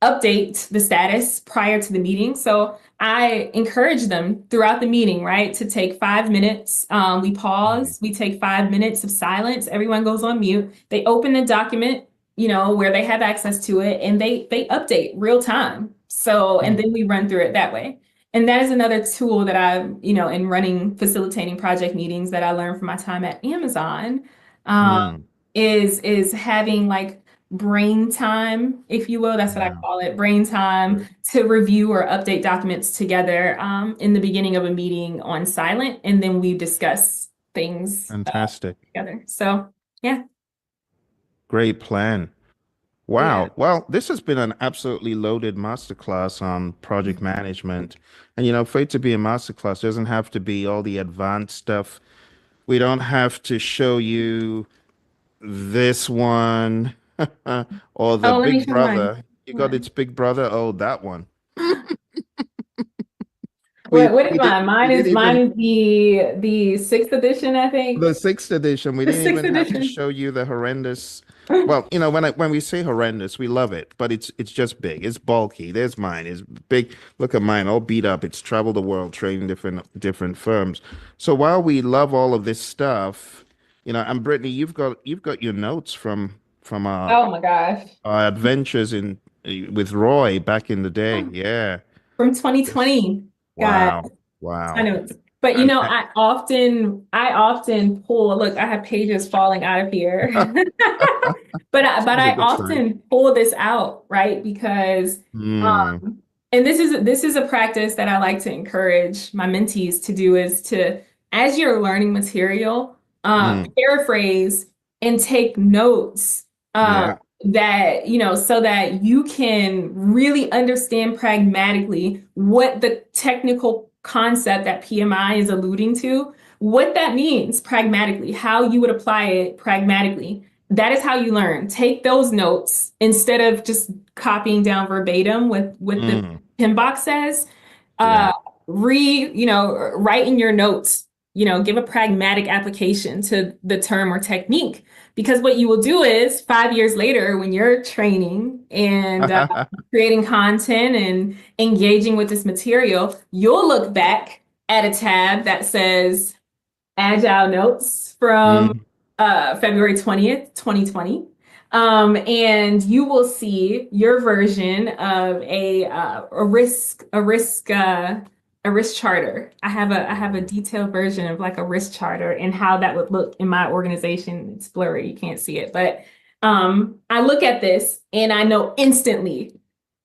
update the status prior to the meeting. So I encourage them throughout the meeting, right, to take 5 minutes. We Mm, pause, we take 5 minutes of silence. Everyone goes on mute. They open the document, where they have access to it, and they update real time. So, and then mm, we run through it that way. And that is another tool that I, in running, facilitating project meetings that I learned from my time at Amazon, um, mm. is having like brain time, if you will. That's what I Yeah. call it, brain time Great. to review or update documents together in the beginning of a meeting on silent, and then we discuss things Fantastic. together. So yeah, Great plan. yeah. Wow. Well, this has been an absolutely loaded masterclass on project management. And for it to be a masterclass, doesn't have to be all the advanced stuff. We don't have to show you this one or the Oh, let me big show mine. brother. You Hold got on. its big brother. Oh, that one. What is We did mine? we Mine is didn't mine even is the sixth edition, I think. the sixth edition. We The didn't sixth even have to edition. show you the horrendous. Well, when we say horrendous, we love it, but it's just big. It's bulky. There's mine. It's big. Look at mine, all beat up. It's traveled the world training different firms. So while we love all of this stuff, and Brittany, you've got your notes from Oh my gosh. our adventures in with Roy back in the day. Yeah. From Yes. 2020. God. Wow. I Wow. know. But And I often pull, look, I have pages falling out of here. But it's a I good sign. often pull this out, right? Because Hmm. and this is a practice that I like to encourage my mentees to do is to, as you're learning material, Mm. paraphrase and take notes Yeah. that, so that you can really understand pragmatically what the technical concept that PMI is alluding to, what that means pragmatically, how you would apply it pragmatically. That is how you learn. Take those notes instead of just copying down verbatim with the Mm. PMBOK says. Yeah. Uh, write in your notes, give a pragmatic application to the term or technique. Because what you will do is 5 years later, when you're training and creating content and engaging with this material, you'll look back at a tab that says Agile Notes from Mm. February 20th, 2020. And you will see your version of a risk charter. I have a detailed version of like a risk charter and how that would look in my organization. It's blurry, you can't see it, but I look at this and I know instantly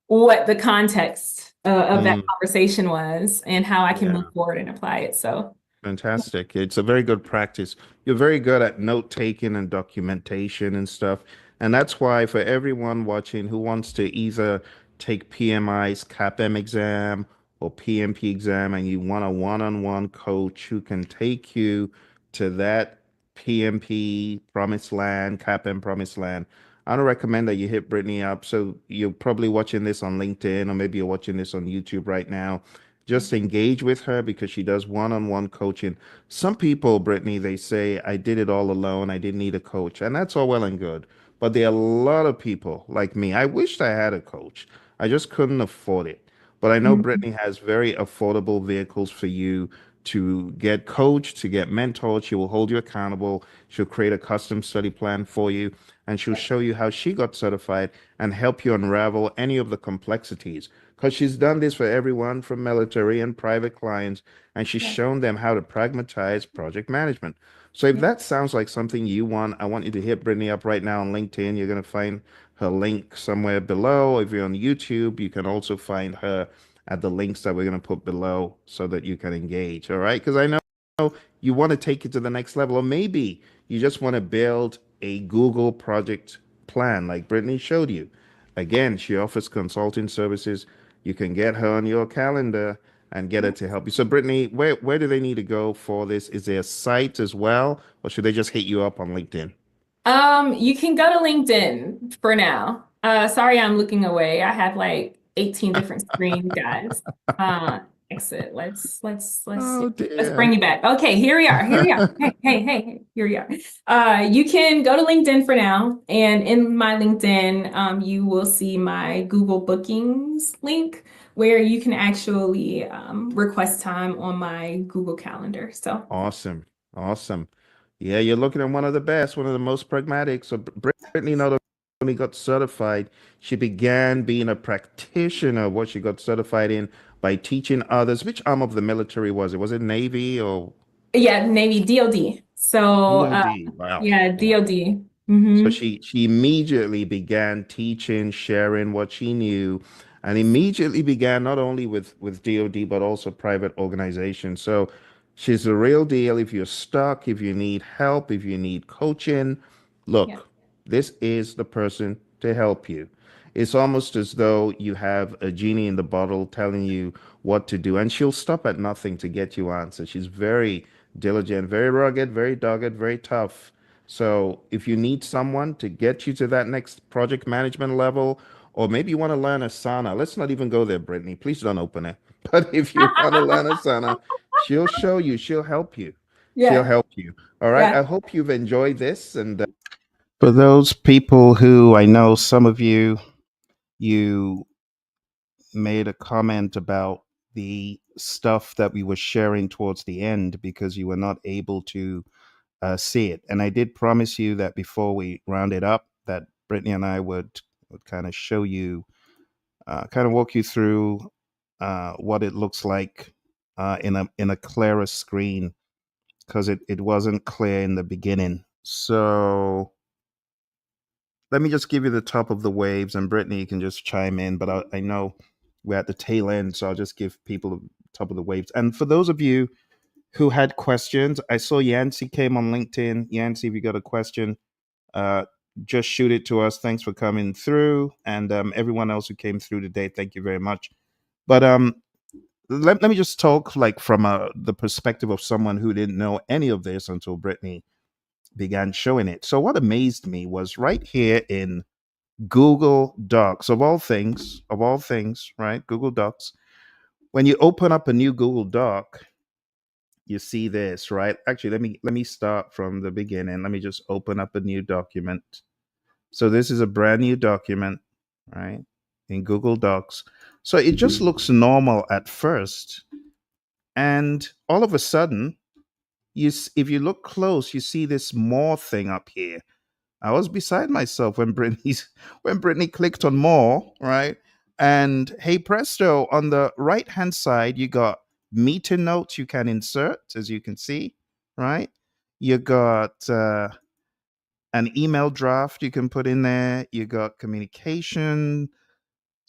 what the context of that Mm. conversation was and how I can move Yeah. forward and apply it. So. Fantastic. It's a very good practice. You're very good at note taking and documentation and stuff. And that's why for everyone watching who wants to either take PMI's CAPM exam or PMP exam and you want a one-on-one coach who can take you to that PMP promised land, CAPM promised land, I would recommend that you hit Brittnee up. So you're probably watching this on LinkedIn, or maybe you're watching this on YouTube right now. Just engage with her because she does one-on-one coaching. Some people, Brittnee, they say, I did it all alone. I didn't need a coach. And that's all well and good. But there are a lot of people like me. I wished I had a coach. I just couldn't afford it. But I know Mhm. Brittnee has very affordable vehicles for you to get coached, to get mentored. She will hold you accountable. She'll create a custom study plan for you, and she'll Yeah. show you how she got certified and help you unravel any of the complexities. Because she's done this for everyone from military and private clients, and she's Yeah. shown them how to pragmatize project management. So if Yeah. that sounds like something you want, I want you to hit Brittnee up right now on LinkedIn. You're going to find her link somewhere below. If you're on YouTube, you can also find her at the links that we're going to put below so that you can engage. All right. Because I know you want to take it to the next level, or maybe you just want to build a Google project plan like Brittnee showed you. Again, she offers consulting services. You can get her on your calendar and get her Yeah. to help you. So, Brittnee, where do they need to go for this? Is there a site as well, or should they just hit you up on LinkedIn? You can go to LinkedIn for now. Sorry, I'm looking away. I have like 18 different screens, guys. Uh, Exit. Oh Let's bring dear. you back. Okay, here we are. Here we are. Hey, here we are. You can go to LinkedIn for now, and in my LinkedIn, you will see my Google Bookings link where you can actually request time on my Google Calendar. So, Awesome. Awesome. Yeah, you're looking at one of the best, one of the most pragmatic. So Brittnee not only got certified, she began being a practitioner of what she got certified in by teaching others. Which arm of the military was it? Was it Navy or yeah, Navy DoD. So, DOD? Wow. yeah, Wow. DoD. So Mm-hmm. she immediately began teaching, sharing what she knew, and immediately began not only with DoD but also private organizations. So she's the real deal. If you're stuck, if you need help, if you need coaching, Yeah. look, this is the person to help you. It's almost as though you have a genie in the bottle telling you what to do, and she'll stop at nothing to get you answers. She's very diligent, very rugged, very dogged, very tough. So if you need someone to get you to that next project management level, or maybe you want to learn Asana, let's not even go there, Brittnee. Please don't open it. But if you want to learn Asana, she'll show you, she'll help you. She'll Yeah. help you. All right. Yeah. I hope you've enjoyed this. And for those people who I know, some of you made a comment about the stuff that we were sharing towards the end because you were not able to see it. And I did promise you that before we round it up, that Brittnee and I would kind of show you, kind of walk you through what it looks like in a clearer screen because it wasn't clear in the beginning. So let me just give you the top of the waves, and Brittnee, you can just chime in. But I know we're at the tail end, so I'll just give people the top of the waves. And for those of you who had questions, I saw Yancy came on LinkedIn. Yancy, if you got a question, uh, just shoot it to us. Thanks for coming through, and everyone else who came through today, thank you very much. But let me just talk like from the perspective of someone who didn't know any of this until Brittnee began showing it. So what amazed me was right here in Google Docs, of all things, right? Google Docs. When you open up a new Google Doc, you see this, right? Actually, let me start from the beginning. Let me just open up a new document. So this is a brand new document, right? In Google Docs. So it just looks normal at first, and all of a sudden, if you look close, you see this more thing up here. I was beside myself when Brittnee clicked on more, right? And hey presto, on the right hand side, you got meeting notes you can insert, as you can see, right? You got an email draft you can put in there. You got communication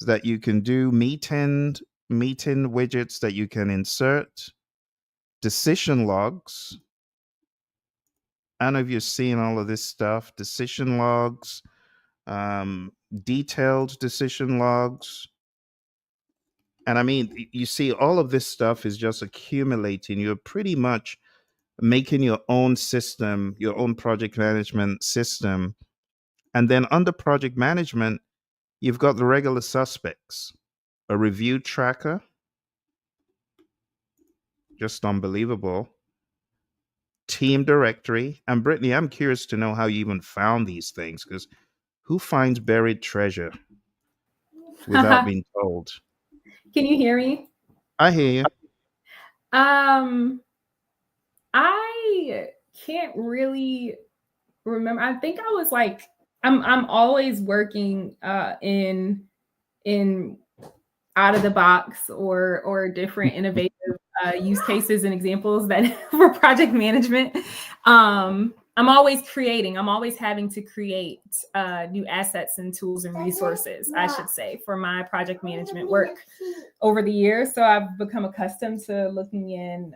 that you can do, meeting widgets that you can insert, decision logs. I don't know if you're seeing all of this stuff, decision logs, um, detailed decision logs. And I mean, you see, all of this stuff is just accumulating. You're pretty much making your own system, your own project management system. And then under project management, you've got the regular suspects, a review tracker, just unbelievable, team directory. And Brittnee, I'm curious to know how you even found these things, because who finds buried treasure without being told? Can you hear me? I hear you. Um, I can't really remember. I think I was like, I'm always working in out of the box or different innovative use cases and examples that for project management. I'm always creating. I'm always having to create new assets and tools and resources, I should say, for my project management work over the years. So I've become accustomed to looking in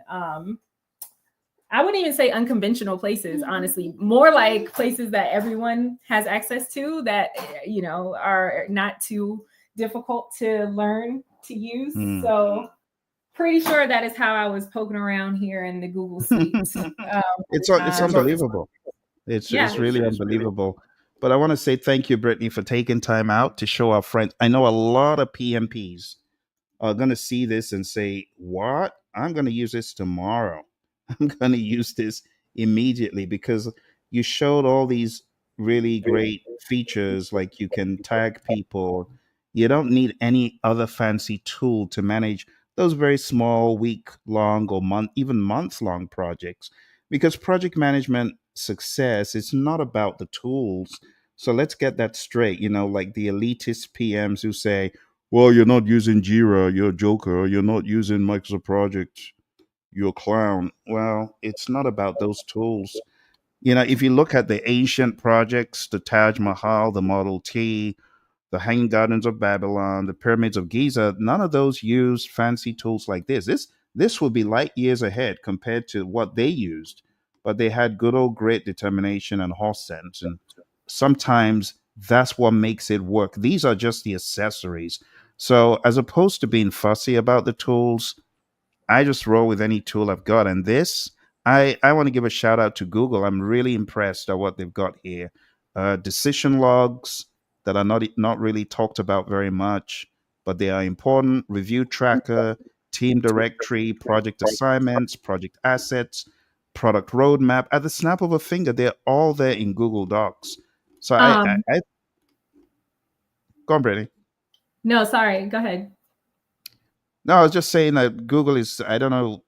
I wouldn't even say unconventional places, honestly, more like places that everyone has access to that, you know, are not too difficult to learn to use. So pretty sure that is how I was poking around here in the Google Suite. It's unbelievable. It's really unbelievable. But I want to say thank you, Brittnee, for taking time out to show our friends. I know a lot of PMPs are going to see this and say, what? I'm going to use this tomorrow. I'm going to use this immediately, because you showed all these really great features, like you can tag people. You don't need any other fancy tool to manage those very small week long or even month long projects, because project management success is not about the tools. So let's get that straight. Like the elitist PMs who say, well, you're not using Jira, you're a joker. You're not using Microsoft Project, you're a clown. Well, it's not about those tools. If you look at the ancient projects, the Taj Mahal, the Model T, the Hanging Gardens of Babylon, the Pyramids of Giza, none of those used fancy tools like this. This will be light years ahead compared to what they used, but they had good old great determination and horse sense. And sometimes that's what makes it work. These are just the accessories. So as opposed to being fussy about the tools, I just roll with any tool I've got. And this, I want to give a shout out to Google. I'm really impressed at what they've got here. Decision logs that are not really talked about very much, but they are important. Review tracker, team directory, project assignments, project assets, product roadmap. At the snap of a finger, they're all there in Google Docs. So I go on, Brittnee. No, sorry. Go ahead. No, I was just saying that Google is, I don't know,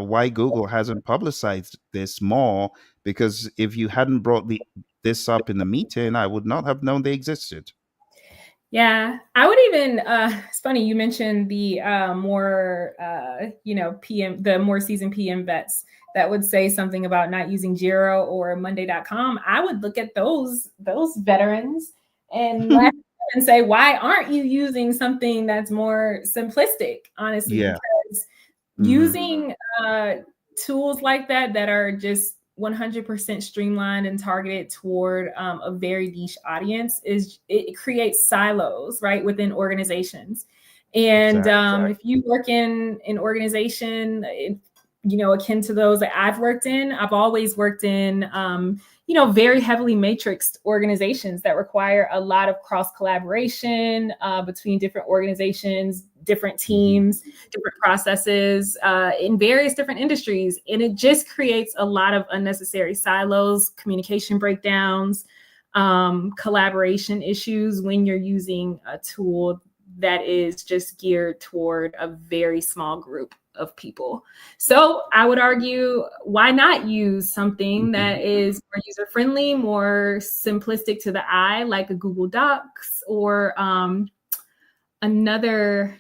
why Google hasn't publicized this more, because if you hadn't brought this up in the meeting, I would not have known they existed. Yeah, I would even, it's funny, you mentioned the more, the more seasoned PM vets that would say something about not using Jira or Monday.com. I would look at those veterans and laugh and say, why aren't you using something that's more simplistic, honestly? Yeah. Because using tools like that are just 100% streamlined and targeted toward a very niche audience, it creates silos, right, within organizations. And if you work in an organization, akin to those that I've worked in, I've always worked in, very heavily matrixed organizations that require a lot of cross collaboration between different organizations, different teams, different processes in various different industries. And it just creates a lot of unnecessary silos, communication breakdowns, collaboration issues when you're using a tool that is just geared toward a very small group of people. So I would argue, why not use something that is more user-friendly, more simplistic to the eye, like a Google Docs, or another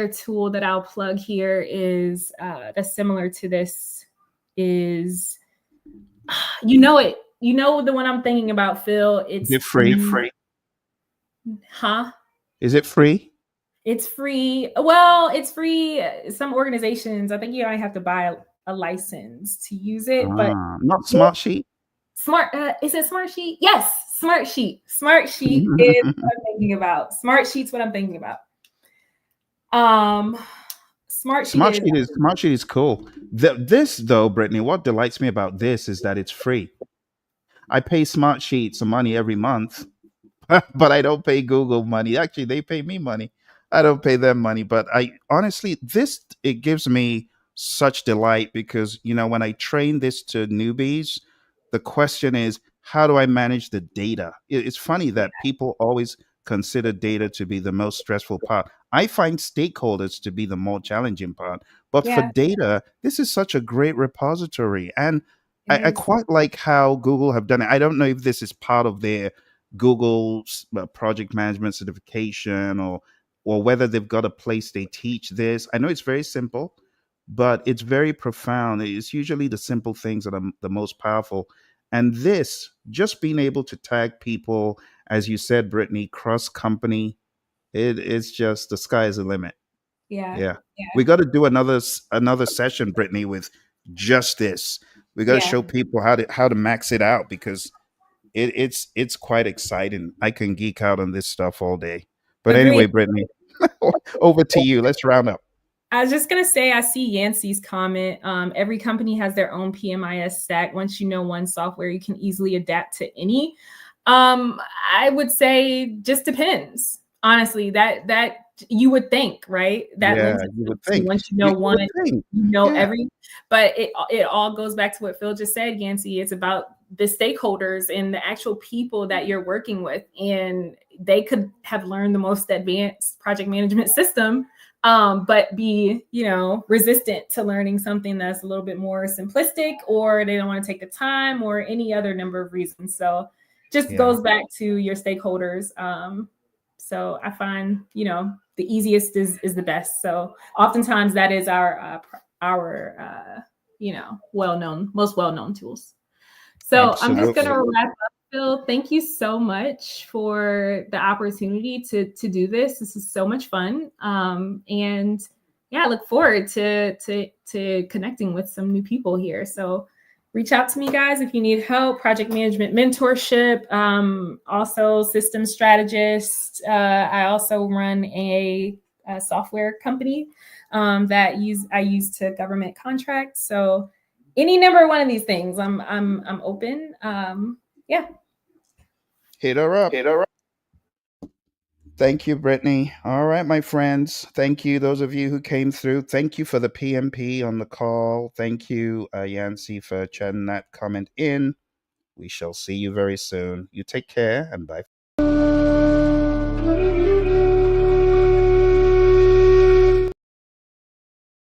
tool that I'll plug here is that's similar to this is, the one I'm thinking about, Phil. Is it free? Huh? Is it free? It's free. Well, it's free. Some organizations, I think you only have to buy a license to use it, but not Smartsheet. Is it Smartsheet? Yes, Smartsheet. Smartsheet is what I'm thinking about. Smartsheet's what I'm thinking about. Um, Smart Sheet is Smart sheet is cool. This though, Brittany, what delights me about this is that it's free. I pay Smart Sheet some money every month, but I don't pay Google money. Actually, they pay me money. I don't pay them money. But I honestly, this it gives me such delight because when I train this to newbies, the question is, how do I manage the data? It's funny that people always consider data to be the most stressful part. I find stakeholders to be the more challenging part. But for yeah, data, this is such a great repository. And it I is. quite like how Google have done it. I don't know if this is part of their Google's project management certification, or whether they've got a place they teach this. I know it's very simple, but it's very profound. It's usually the simple things that are the most powerful. And this, just being able to tag people, as you said, Brittany, cross company, it's just the sky is the limit. Yeah, Yeah. We yeah, got to do another session, Brittany, with just this. We got to yeah. show people how to max it out because it's quite exciting. I can geek out on this stuff all day. But Agree. anyway, Brittany, over to you. Let's round up. I was just gonna say, I see Yancey's comment. Every company has their own PMIS stack. Once you know one software, you can easily adapt to any. I would say just depends. Honestly, that you would think, right? That Yeah, lends you itself would to think. once you know You one, would think. you know Yeah. every. But it all goes back to what Phill just said, Yancey. It's about the stakeholders and the actual people that you're working with, and they could have learned the most advanced project management system, but be resistant to learning something that's a little bit more simplistic, or they don't want to take the time, or any other number of reasons. So just Yeah. goes back to your stakeholders. So I find the easiest is the best. So oftentimes that is our most well-known tools. So I'm just going Absolutely. to wrap up. Phill, thank you so much for the opportunity to do this. This is so much fun, and yeah, I look forward to connecting with some new people here. So reach out to me, guys, if you need help, project management mentorship, also system strategist. I also run a software company that I use to government contracts. So any number one of these things, I'm open. Yeah. Hit her up. Thank you, Brittany. All right, my friends. Thank you, those of you who came through. Thank you for the PMP on the call. Thank you, Yancy, for chatting that comment in. We shall see you very soon. You take care and bye.